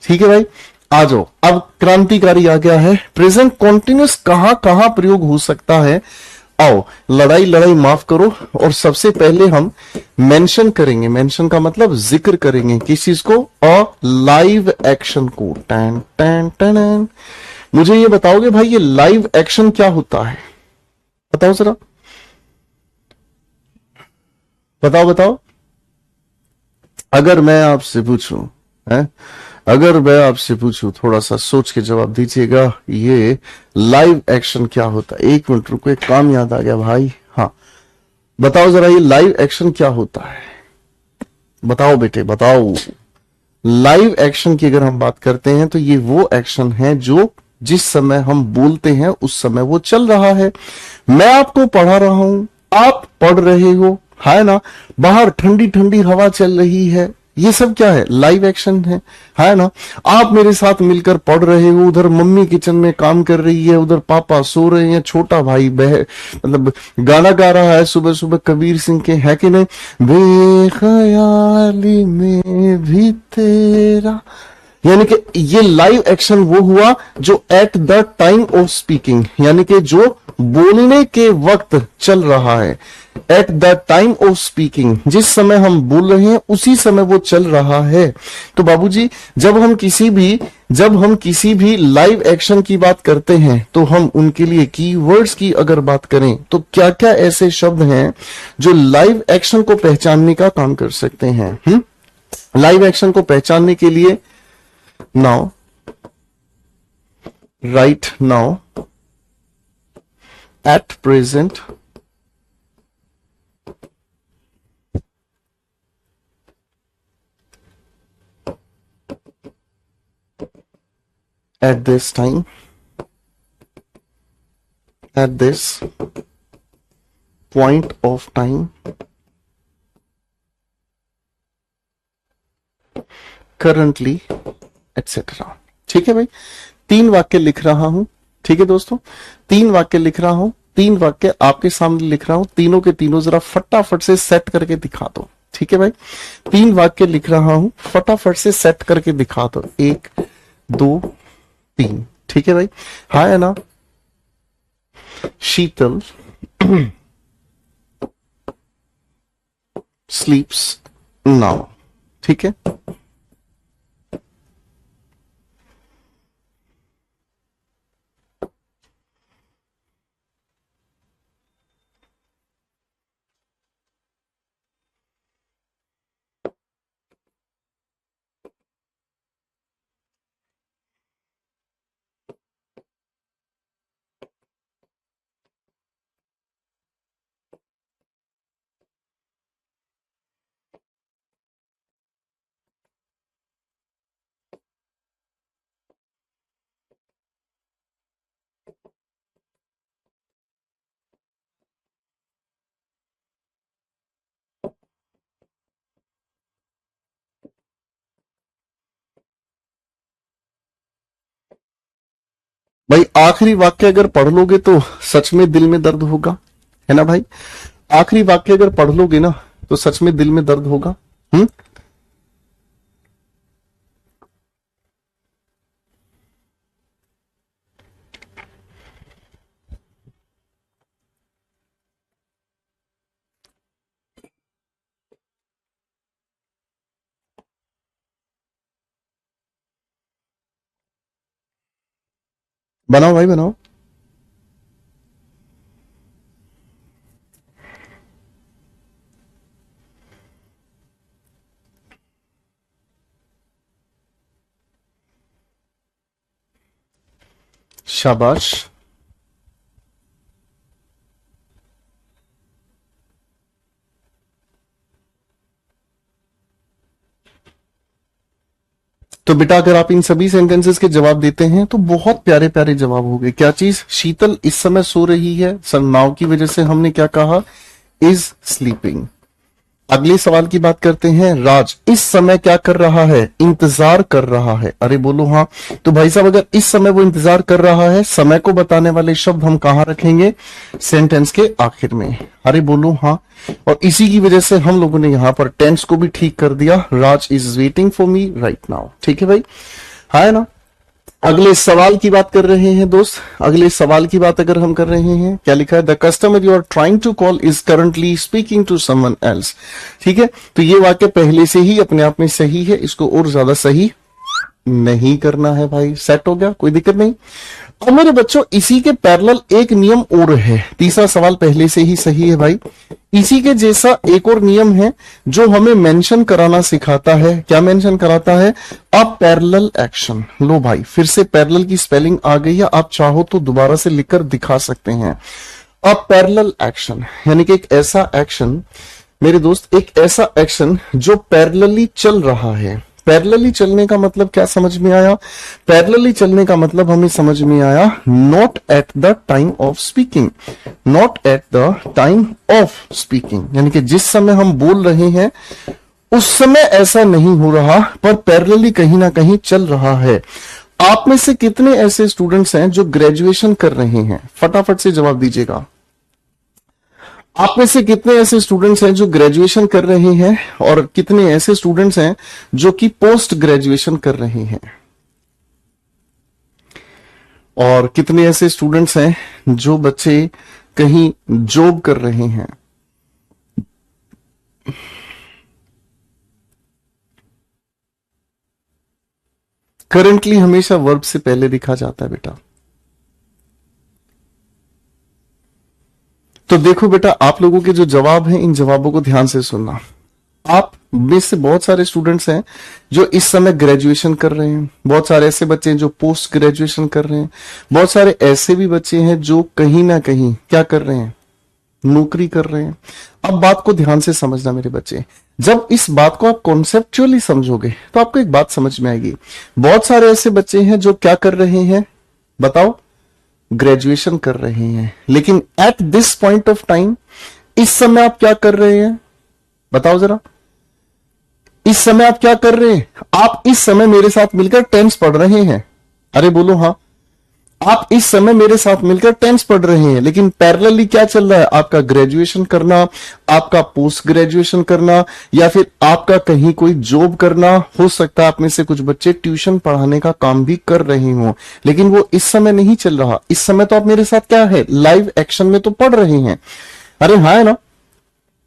ठीक है भाई, आ जाओ। अब क्रांतिकारी आ गया है, प्रेजेंट कॉन्टिन्यूअस कहां कहां प्रयोग हो सकता है। आओ, लड़ाई लड़ाई माफ करो, और सबसे पहले हम मेंशन करेंगे, मेंशन का मतलब जिक्र करेंगे किस चीज को, अ लाइव एक्शन को। टन टन टन, मुझे ये बताओगे भाई, ये लाइव एक्शन क्या होता है, बताओ जरा, बताओ बताओ। अगर मैं आपसे पूछूं, है, अगर मैं आपसे पूछूं, थोड़ा सा सोच के जवाब दीजिएगा, ये लाइव एक्शन क्या होता है? एक मिनट रुको, एक काम याद आ गया भाई। हाँ, बताओ जरा, ये लाइव एक्शन क्या होता है? बताओ बेटे, बताओ। लाइव एक्शन की अगर हम बात करते हैं तो ये वो एक्शन है जो जिस समय हम बोलते हैं उस समय वो चल रहा है। मैं आपको पढ़ा रहा हूं, आप पढ़ रहे हो, है ना, बाहर ठंडी ठंडी हवा चल रही है, ये सब क्या है? लाइव एक्शन है ना। आप मेरे साथ मिलकर पढ़ रहे हो, उधर मम्मी किचन में काम कर रही है, उधर पापा सो रहे हैं, छोटा भाई मतलब गाना गा रहा है सुबह सुबह कबीर सिंह के, है कि नहीं? बेख्याली में भी तेरा, यानी कि ये लाइव एक्शन वो हुआ जो at the time of speaking, यानी कि जो बोलने के वक्त चल रहा है। At the time of speaking, जिस समय हम बोल रहे हैं उसी समय वो चल रहा है। तो बाबूजी, जब हम किसी भी लाइव एक्शन की बात करते हैं तो हम उनके लिए कीवर्ड्स की अगर बात करें तो क्या क्या ऐसे शब्द हैं जो लाइव एक्शन को पहचानने का काम कर सकते हैं? लाइव एक्शन को पहचानने के लिए, now, right now, at present, at this time, at this point of time, currently, etc. ठीक है भाई, 3 वाक्य लिख रहा हूं, ठीक है दोस्तों, 3 वाक्य लिख रहा हूं, 3 वाक्य आपके सामने लिख रहा हूं, तीनों के तीनों जरा फटाफट से सेट करके दिखा दो। ठीक है भाई, 3 वाक्य लिख रहा हूं, फटाफट से सेट करके दिखा दो। 1 2 3, ठीक है भाई, हाँ है ना? शीतल स्लीप्स नाउ, ठीक है। भाई आखिरी वाक्य अगर पढ़ लोगे तो सच में दिल में दर्द होगा, है ना भाई? आखिरी वाक्य अगर पढ़ लोगे ना तो सच में दिल में दर्द होगा। बनाओ भाई, बनाओ। शाबाश। तो बेटा अगर आप इन सभी सेंटेंसेस के जवाब देते हैं तो बहुत प्यारे प्यारे जवाब हो गए। क्या चीज? शीतल इस समय सो रही है, सर नाउ की वजह से हमने क्या कहा? Is sleeping. अगले सवाल की बात करते हैं। राज इस समय क्या कर रहा है? इंतजार कर रहा है। अरे बोलो हाँ। तो भाई साहब अगर इस समय वो इंतजार कर रहा है, समय को बताने वाले शब्द हम कहां रखेंगे? सेंटेंस के आखिर में। अरे बोलो हाँ। और इसी की वजह से हम लोगों ने यहां पर टेंस को भी ठीक कर दिया। Raj is waiting for me right now. ठीक है भाई, हाँ है ना? अगले सवाल की बात कर रहे हैं दोस्त। अगले सवाल की बात अगर हम कर रहे हैं, क्या लिखा है? The customer you are trying to call is currently speaking to someone else. ठीक है, तो ये वाक्य पहले से ही अपने आप में सही है, इसको और ज्यादा सही नहीं करना है भाई, सेट हो गया, कोई दिक्कत नहीं। अब मेरे बच्चों इसी के पैरेलल एक नियम और है, तीसरा सवाल पहले से ही सही है भाई। इसी के जैसा एक और नियम है जो हमें मेंशन कराना सिखाता है। क्या मेंशन कराता है? A parallel action. लो भाई, फिर से पैरेलल की स्पेलिंग आ गई है, आप चाहो तो दोबारा से लिखकर दिखा सकते हैं। अ पैरेलल एक्शन यानी कि एक ऐसा एक्शन मेरे दोस्त, एक ऐसा एक्शन जो पैरेलली चल रहा है। पैरेलली चलने का मतलब क्या समझ में आया? पैरेलली चलने का मतलब हमें समझ में आया, not at the time of speaking. Not at the time of speaking यानी कि जिस समय हम बोल रहे हैं उस समय ऐसा नहीं हो रहा, पर पैरेलली कहीं ना कहीं चल रहा है। आप में से कितने ऐसे स्टूडेंट्स हैं जो ग्रेजुएशन कर रहे हैं? फटाफट से जवाब दीजिएगा। आप में से कितने ऐसे स्टूडेंट्स हैं जो ग्रेजुएशन कर रहे हैं, और कितने ऐसे स्टूडेंट्स हैं जो कि पोस्ट ग्रेजुएशन कर रहे हैं, और कितने ऐसे स्टूडेंट्स हैं जो बच्चे कहीं जॉब कर रहे हैं? करंटली हमेशा वर्ब से पहले लिखा जाता है बेटा। तो देखो बेटा, आप लोगों के जो जवाब हैं इन जवाबों को ध्यान से सुनना। आप में से बहुत सारे स्टूडेंट्स हैं जो इस समय ग्रेजुएशन कर रहे हैं, बहुत सारे ऐसे बच्चे हैं जो पोस्ट ग्रेजुएशन कर रहे हैं, बहुत सारे ऐसे भी बच्चे हैं जो कहीं ना कहीं क्या कर रहे हैं, नौकरी कर रहे हैं। अब बात को ध्यान से समझना मेरे बच्चे, जब इस बात को आप कॉन्सेप्चुअली समझोगे तो आपको एक बात समझ में आएगी। बहुत सारे ऐसे बच्चे हैं जो क्या कर रहे हैं, बताओ, ग्रेजुएशन कर रहे हैं, लेकिन at this point of time, इस समय आप क्या कर रहे हैं, बताओ जरा। इस समय आप क्या कर रहे हैं? आप इस समय मेरे साथ मिलकर टेंस पढ़ रहे हैं। अरे बोलो हाँ। आप इस समय मेरे साथ मिलकर टेंस पढ़ रहे हैं, लेकिन पैरेलली क्या चल रहा है? आपका ग्रेजुएशन करना, आपका पोस्ट ग्रेजुएशन करना, या फिर आपका कहीं कोई जॉब करना। हो सकता है आप में से कुछ बच्चे ट्यूशन पढ़ाने का काम भी कर रहे हो, लेकिन वो इस समय नहीं चल रहा। इस समय तो आप मेरे साथ क्या है, लाइव एक्शन में तो पढ़ रहे हैं। अरे हाँ है ना,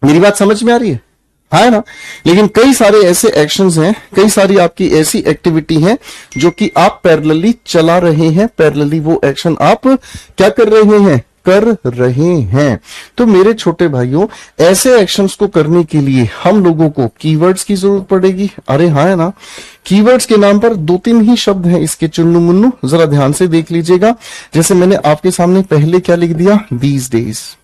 मेरी बात समझ में आ रही है? हाँ है ना। लेकिन कई सारे ऐसे एक्शंस हैं, कई सारी आपकी ऐसी एक्टिविटी हैं जो कि आप पैरेलली चला रहे हैं, पैरेलली वो एक्शन आप क्या कर रहे हैं, कर रहे हैं। तो मेरे छोटे भाइयों, ऐसे एक्शंस को करने के लिए हम लोगों को कीवर्ड्स की जरूरत पड़ेगी। अरे हाँ है ना। कीवर्ड्स के नाम पर दो तीन ही शब्द हैं इसके, चुन्नू मुन्नू, जरा ध्यान से देख लीजिएगा। जैसे मैंने आपके सामने पहले क्या लिख दिया, दीज डेज।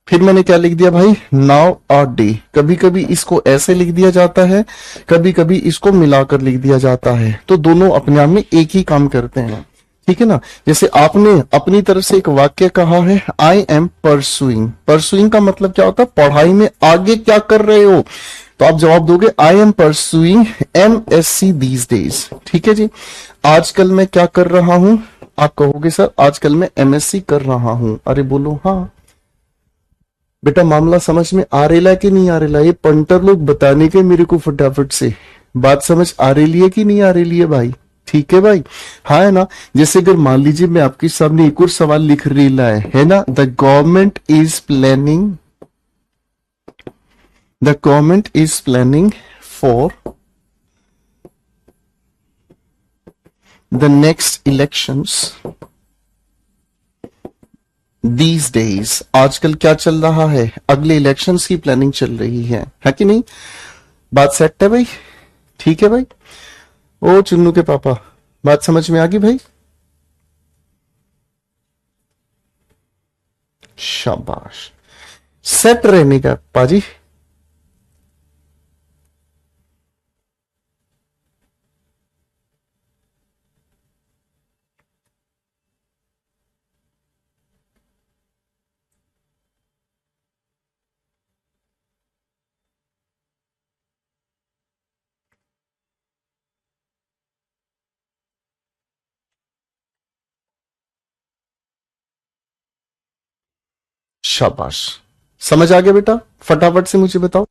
फिर मैंने क्या लिख दिया भाई, नाउ और डे। कभी कभी इसको ऐसे लिख दिया जाता है, कभी कभी इसको मिलाकर लिख दिया जाता है, तो दोनों अपने आप में एक ही काम करते हैं। ठीक है ना। जैसे आपने अपनी तरफ से एक वाक्य कहा है, आई एम परसुइंग। परसुइंग का मतलब क्या होता है, पढ़ाई में आगे क्या कर रहे हो। तो आप जवाब दोगे, I am pursuing MSc these days. ठीक है जी। आजकल मैं क्या कर रहा हूं, आप कहोगे सर आजकल मैं MSc कर रहा हूं। अरे बोलो हाँ। बेटा मामला समझ में आ रेला कि नहीं आ रेला, ये पंटर लोग बताने के मेरे को फटाफट से। बात समझ आ रही है कि नहीं आ रही है भाई? ठीक है भाई। हाँ है ना। जैसे अगर मान लीजिए मैं आपके सामने एक और सवाल लिख रेला है ना, the government is planning for the next elections these days. आजकल क्या चल रहा है, अगले इलेक्शंस की प्लानिंग चल रही है कि नहीं? बात सेट है भाई? ठीक है भाई। ओ चुन्नू के पापा, बात समझ में आ गई भाई? शाबाश। सेट रहने का पाजी। शाबाश। समझ आ गया बेटा? फटाफट से मुझे बताओ।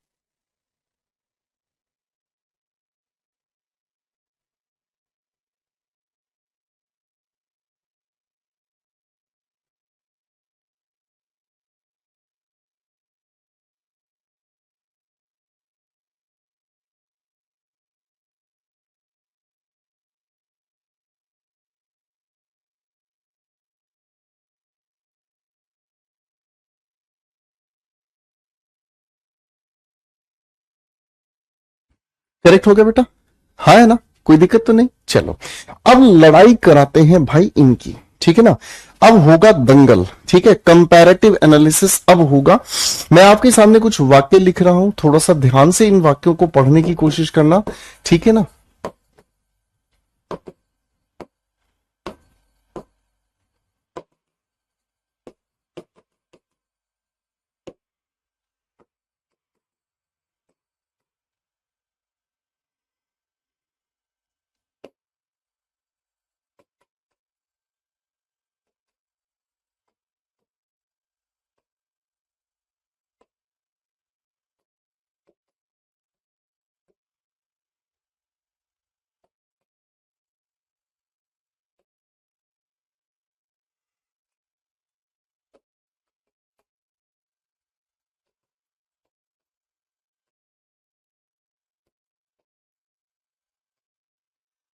करेक्ट हो गया बेटा? हाँ है ना? कोई दिक्कत तो नहीं? चलो, अब लड़ाई कराते हैं भाई इनकी, ठीक है ना? अब होगा दंगल, ठीक है, कंपैरेटिव एनालिसिस अब होगा। मैं आपके सामने कुछ वाक्य लिख रहा हूं, थोड़ा सा ध्यान से इन वाक्यों को पढ़ने की कोशिश करना, ठीक है ना?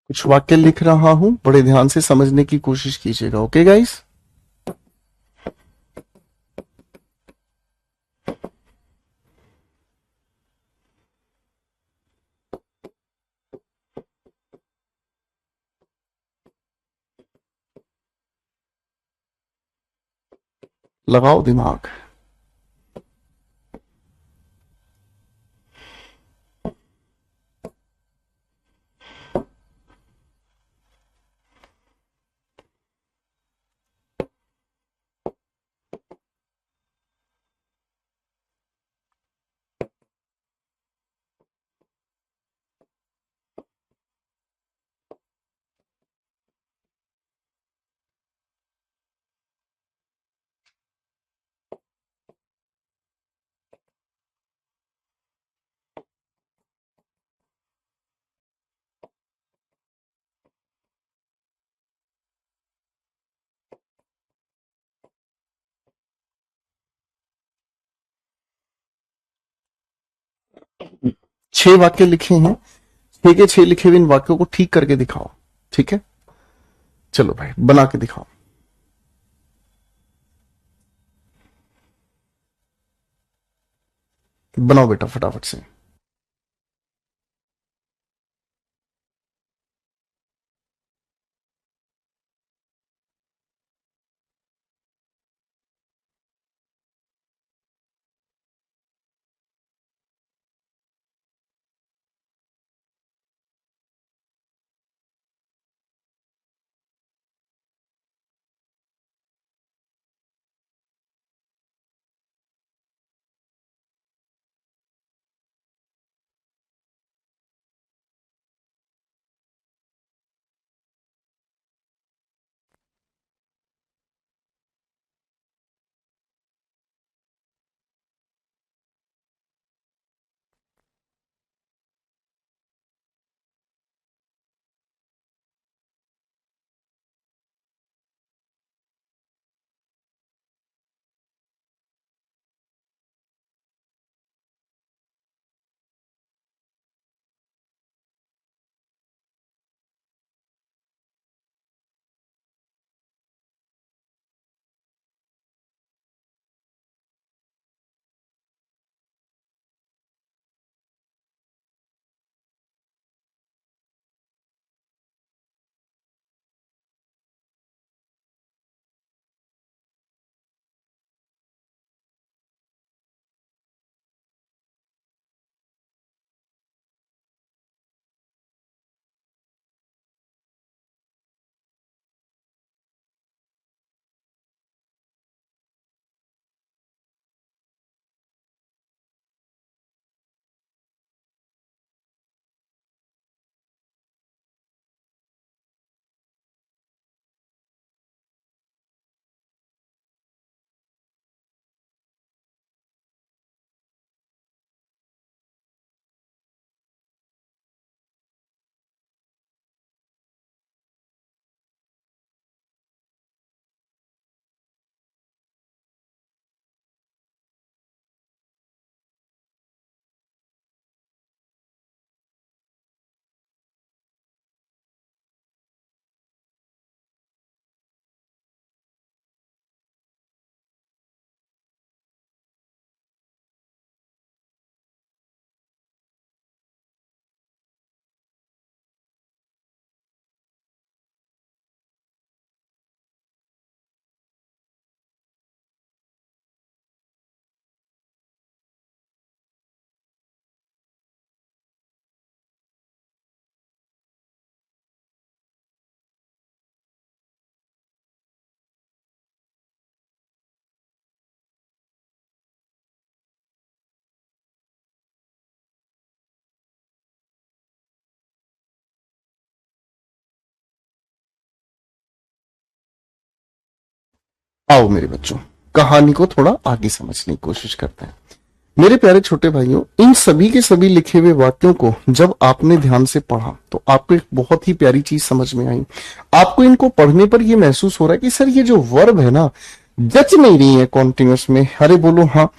कुछ वाक्य लिख रहा हूं, बड़े ध्यान से समझने की कोशिश कीजिएगा, ओके गाइस? लगाओ दिमाग। छह वाक्य लिखे हैं, छह के छह लिखे हुए इन वाक्यों को ठीक करके दिखाओ, ठीक है? चलो भाई बना के दिखाओ। बनाओ बेटा फटाफट से। आओ मेरे बच्चों, कहानी को थोड़ा आगे समझने की कोशिश करते हैं। मेरे प्यारे छोटे भाइयों, इन सभी के सभी लिखे हुए वाक्यों को जब आपने ध्यान से पढ़ा तो आपको एक बहुत ही प्यारी चीज समझ में आई। आपको इनको पढ़ने पर यह महसूस हो रहा है कि सर ये जो वर्ब है ना, जच नहीं रही है कॉन्टिन्यूअस में। अरे बोलो हाँ,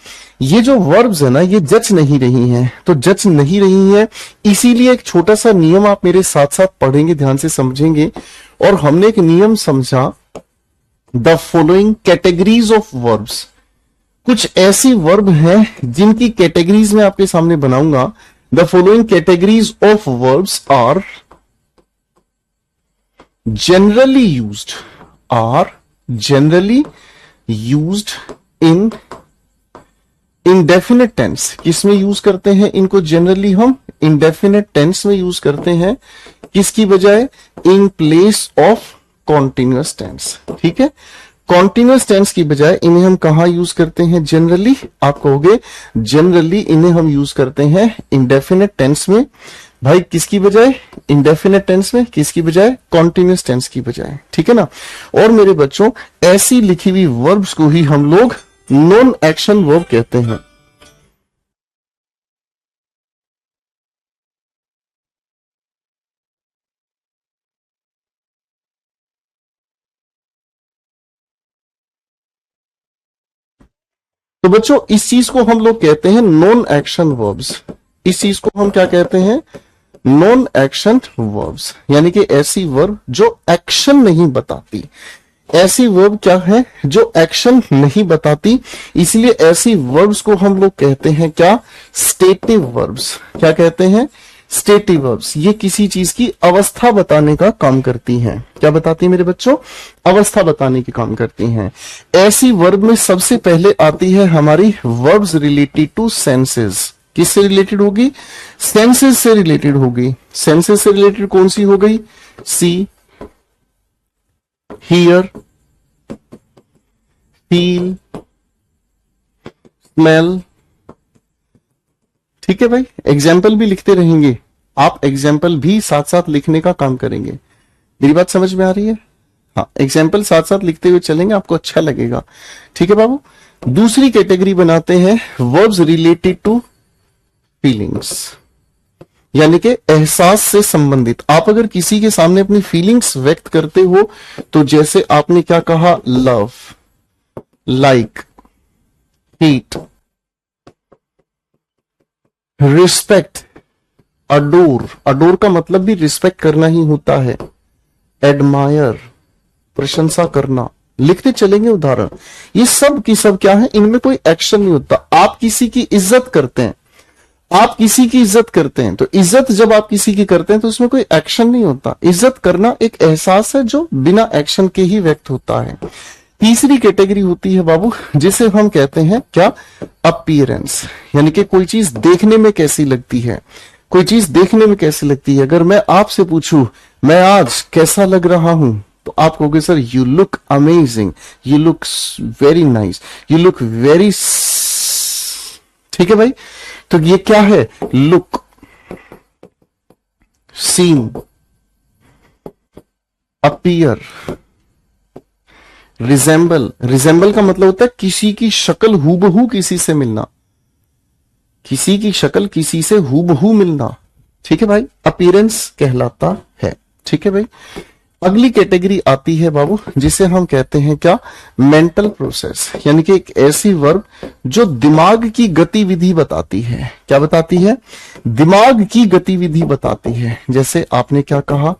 ये जो वर्ब्स है ना, ये जच नहीं रही हैं। तो जच नहीं रही है, इसीलिए एक छोटा सा नियम आप मेरे साथ साथ पढ़ेंगे, ध्यान से समझेंगे। और हमने एक नियम समझा, the following categories of verbs. कुछ ऐसी वर्ब हैं जिनकी कैटेगरीज में आपके सामने बनाऊंगा। The following categories of verbs are generally used in indefinite tense. किसमें यूज करते हैं इनको? जनरली हम इंडेफिनिट टेंस में यूज करते हैं। किसकी बजाय? In place of continuous tense. ठीक है, कॉन्टिन्यूअस टेंस की बजाय इन्हें हम कहां यूज करते हैं? जनरली। आप कहोगे जनरली इन्हें हम यूज करते हैं इंडेफिनिट टेंस में। भाई किसकी बजाय? इंडेफिनिट टेंस में। किसकी बजाय? कॉन्टिन्यूअस टेंस की बजाय। ठीक है ना। और मेरे बच्चों, ऐसी लिखी हुई वर्ब्स को ही हम लोग नॉन एक्शन वर्ब कहते हैं। तो बच्चों, इस चीज को हम लोग कहते हैं नॉन एक्शन वर्ब्स। इस चीज को हम क्या कहते हैं? नॉन एक्शन वर्ब्स, यानी कि ऐसी वर्ब जो एक्शन नहीं बताती। ऐसी वर्ब क्या है? जो एक्शन नहीं बताती। इसलिए ऐसी वर्ब्स को हम लोग कहते हैं क्या? Stative verbs. क्या कहते हैं? Stative verbs. ये किसी चीज की अवस्था बताने का काम करती हैं। क्या बताती है मेरे बच्चों? अवस्था बताने की काम करती हैं। ऐसी वर्ब में सबसे पहले आती है हमारी वर्ब्स रिलेटेड टू सेंसेस। किससे रिलेटेड होगी? सेंसेस से रिलेटेड होगी। सेंसेस से रिलेटेड कौन सी हो गई? सी, हियर, फील, स्मेल। ठीक है भाई, एग्जाम्पल भी लिखते रहेंगे। आप एग्जाम्पल भी साथ साथ लिखने का काम करेंगे। मेरी बात समझ में आ रही है? हाँ, एग्जाम्पल साथ साथ लिखते हुए चलेंगे, आपको अच्छा लगेगा। ठीक है बाबू। दूसरी कैटेगरी बनाते हैं वर्ब्स रिलेटेड टू फीलिंग्स, यानी कि एहसास से संबंधित। आप अगर किसी के सामने अपनी फीलिंग्स व्यक्त करते हो, तो जैसे आपने क्या कहा? Love, like, hate, respect, adore. Adore का मतलब भी रिस्पेक्ट करना ही होता है। एडमायर, प्रशंसा करना। लिखते चलेंगे उदाहरण। ये सब की सब क्या है? इनमें कोई एक्शन नहीं होता। आप किसी की इज्जत करते हैं, आप किसी की इज्जत करते हैं, तो इज्जत जब आप किसी की करते हैं तो उसमें कोई एक्शन नहीं होता। इज्जत करना एक एहसास है जो बिना एक्शन के ही व्यक्त होता है। तीसरी कैटेगरी होती है बाबू, जिसे हम कहते हैं क्या? अपीयरेंस, यानी कि कोई चीज देखने में कैसी लगती है। कोई चीज देखने में कैसी लगती है। अगर मैं आपसे पूछूं मैं आज कैसा लग रहा हूं, तो आप कहोगे sir you look amazing, you look very nice, you look very. ठीक है भाई। तो ये क्या है? Look, seem, appear, resemble. Resemble का मतलब होता है किसी की शक्ल हूबहू किसी से मिलना। किसी की शक्ल किसी से हूबहू मिलना। ठीक है भाई, अपीयरेंस कहलाता है। ठीक है भाई। अगली कैटेगरी आती है बाबू, जिसे हम कहते हैं क्या? मेंटल प्रोसेस, यानी कि एक ऐसी वर्ब जो दिमाग की गतिविधि बताती है। क्या बताती है? दिमाग की गतिविधि बताती है। जैसे आपने क्या कहा?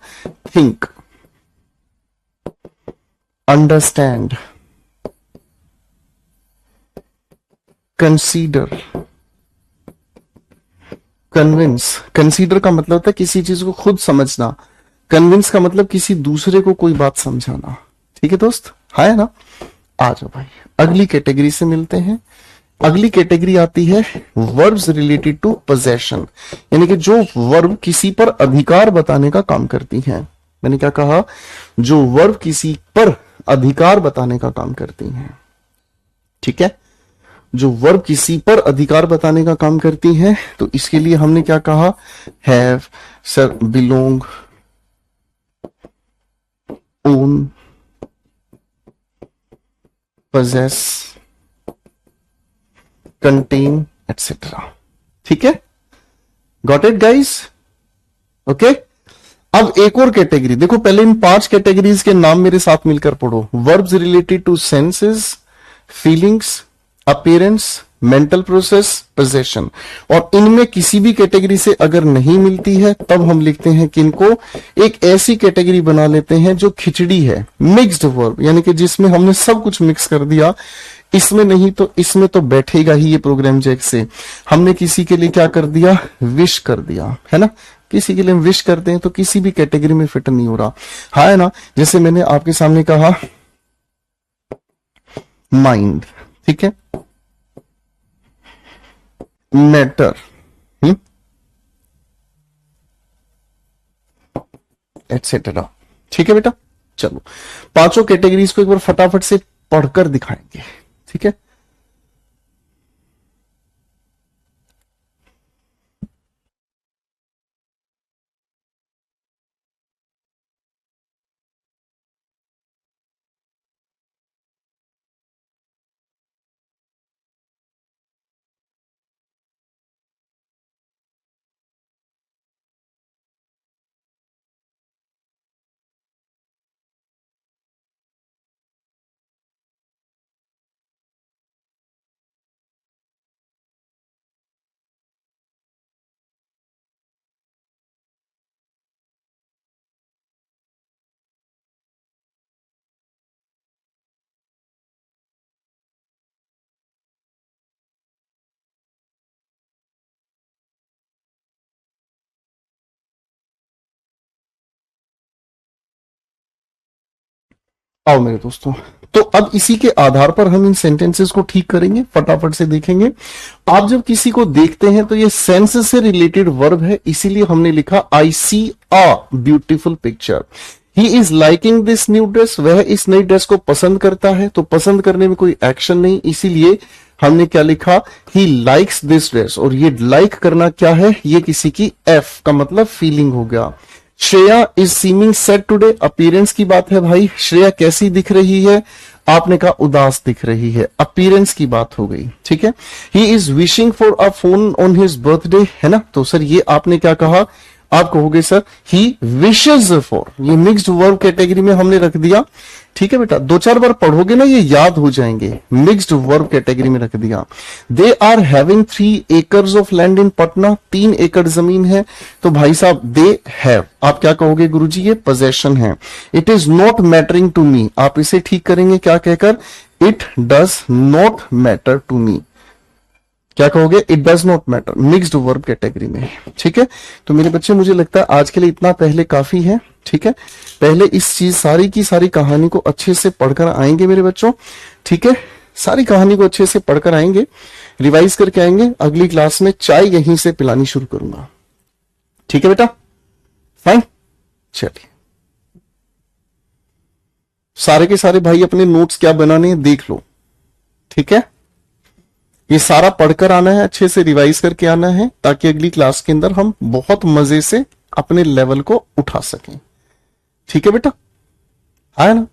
Think, understand, consider, convince. Consider का मतलब होता है किसी चीज को खुद समझना। कन्विंस का मतलब किसी दूसरे को कोई बात समझाना। ठीक है दोस्त, है ना। आ जाओ भाई, अगली कैटेगरी से मिलते हैं। अगली कैटेगरी आती है वर्ब्स रिलेटेड टू पोजेशन, यानी कि जो वर्ब किसी पर अधिकार बताने का काम करती हैं। मैंने क्या कहा? जो वर्ब किसी पर अधिकार बताने का काम करती हैं। ठीक है, जो वर्ब किसी पर अधिकार बताने का काम करती हैं, तो इसके लिए हमने क्या कहा? Have, sir, belong, own, possess, contain, etc. ठीक है, गॉट इट गाइस? ओके, अब एक और कैटेगरी देखो, पहले इन 5 कैटेगरीज के नाम मेरे साथ मिलकर पढ़ो। Verbs related to senses, feelings, appearance, mental process, possession. और इनमें किसी भी कैटेगरी से अगर नहीं मिलती है तब हम लिखते हैं कि इनको एक ऐसी कैटेगरी बना लेते हैं जो खिचड़ी है, मिक्स्ड वर्ब, यानी कि जिसमें हमने सब कुछ मिक्स कर दिया, इसमें नहीं तो इसमें तो बैठेगा ही ये प्रोग्राम जैक से। हमने किसी के लिए क्या कर दिया, विश कर दिया, है ना, किसी के लिए विश करते हैं तो किसी भी कैटेगरी में फिट नहीं हो रहा, हाँ है ना। जैसे मैंने आपके सामने कहा माइंड, ठीक है, मैटर, एटसेट्रा, ठीक है बेटा। चलो 5 कैटेगरीज को एक बार फटाफट से पढ़कर दिखाएंगे, ठीक है। आओ मेरे दोस्तों, तो अब इसी के आधार पर हम इन सेंटेंसेस को ठीक करेंगे, फटाफट से देखेंगे। आप जब किसी को देखते हैं तो ये सेंस से रिलेटेड वर्ब है, इसीलिए हमने लिखा I see a beautiful picture. He is liking this new dress, वह इस नई ड्रेस को पसंद करता है, तो पसंद करने में कोई एक्शन नहीं, इसीलिए हमने क्या लिखा, ही लाइक्स दिस ड्रेस। और ये लाइक करना क्या है, ये किसी की एफ का मतलब फीलिंग हो गया। Shreya is seeming sad today, appearance की बात है भाई, श्रेया कैसी दिख रही है, आपने कहा उदास दिख रही है, अपीयरेंस की बात हो गई, ठीक है। He is wishing for a phone on his birthday, है ना, तो सर ये आपने क्या कहा, आप कहोगे सर ही विशेज फॉर, ये मिक्स्ड वर्ब कैटेगरी में हमने रख दिया, ठीक है बेटा। 2-4 बार पढ़ोगे ना ये याद हो जाएंगे, मिक्स्ड वर्ब कैटेगरी में रख दिया। They are having 3 acres of land in Patna, 3 एकड़ जमीन है, तो भाई साहब दे हैव, आप क्या कहोगे गुरुजी, ये पोजेशन है। It is not mattering to me, आप इसे ठीक करेंगे क्या कहकर, it does not matter to me, क्या कहोगे, it does not matter, mixed verb category में, ठीक है। तो मेरे बच्चे मुझे लगता है आज के लिए इतना पहले काफी है, ठीक है। पहले इस चीज सारी की सारी कहानी को अच्छे से पढ़कर आएंगे मेरे बच्चों, ठीक है, सारी कहानी को अच्छे से पढ़कर आएंगे, रिवाइज करके आएंगे। अगली क्लास में चाय यहीं से पिलानी शुरू करूंगा, ठीक है बेटा, फाइन। चलिए सारे के सारे भाई अपने नोट्स क्या बनाने हैं देख लो, ठीक है। ये सारा पढ़कर आना है, अच्छे से रिवाइज करके आना है, ताकि अगली क्लास के अंदर हम बहुत मजे से अपने लेवल को उठा सकें, ठीक है बेटा, है ना।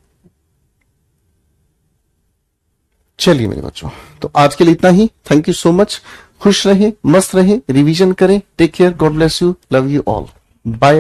चलिए मेरे बच्चों, तो आज के लिए इतना ही, थैंक यू सो मच, खुश रहे, मस्त रहे, रिवीजन करें, take care, God bless you, love you all, bye.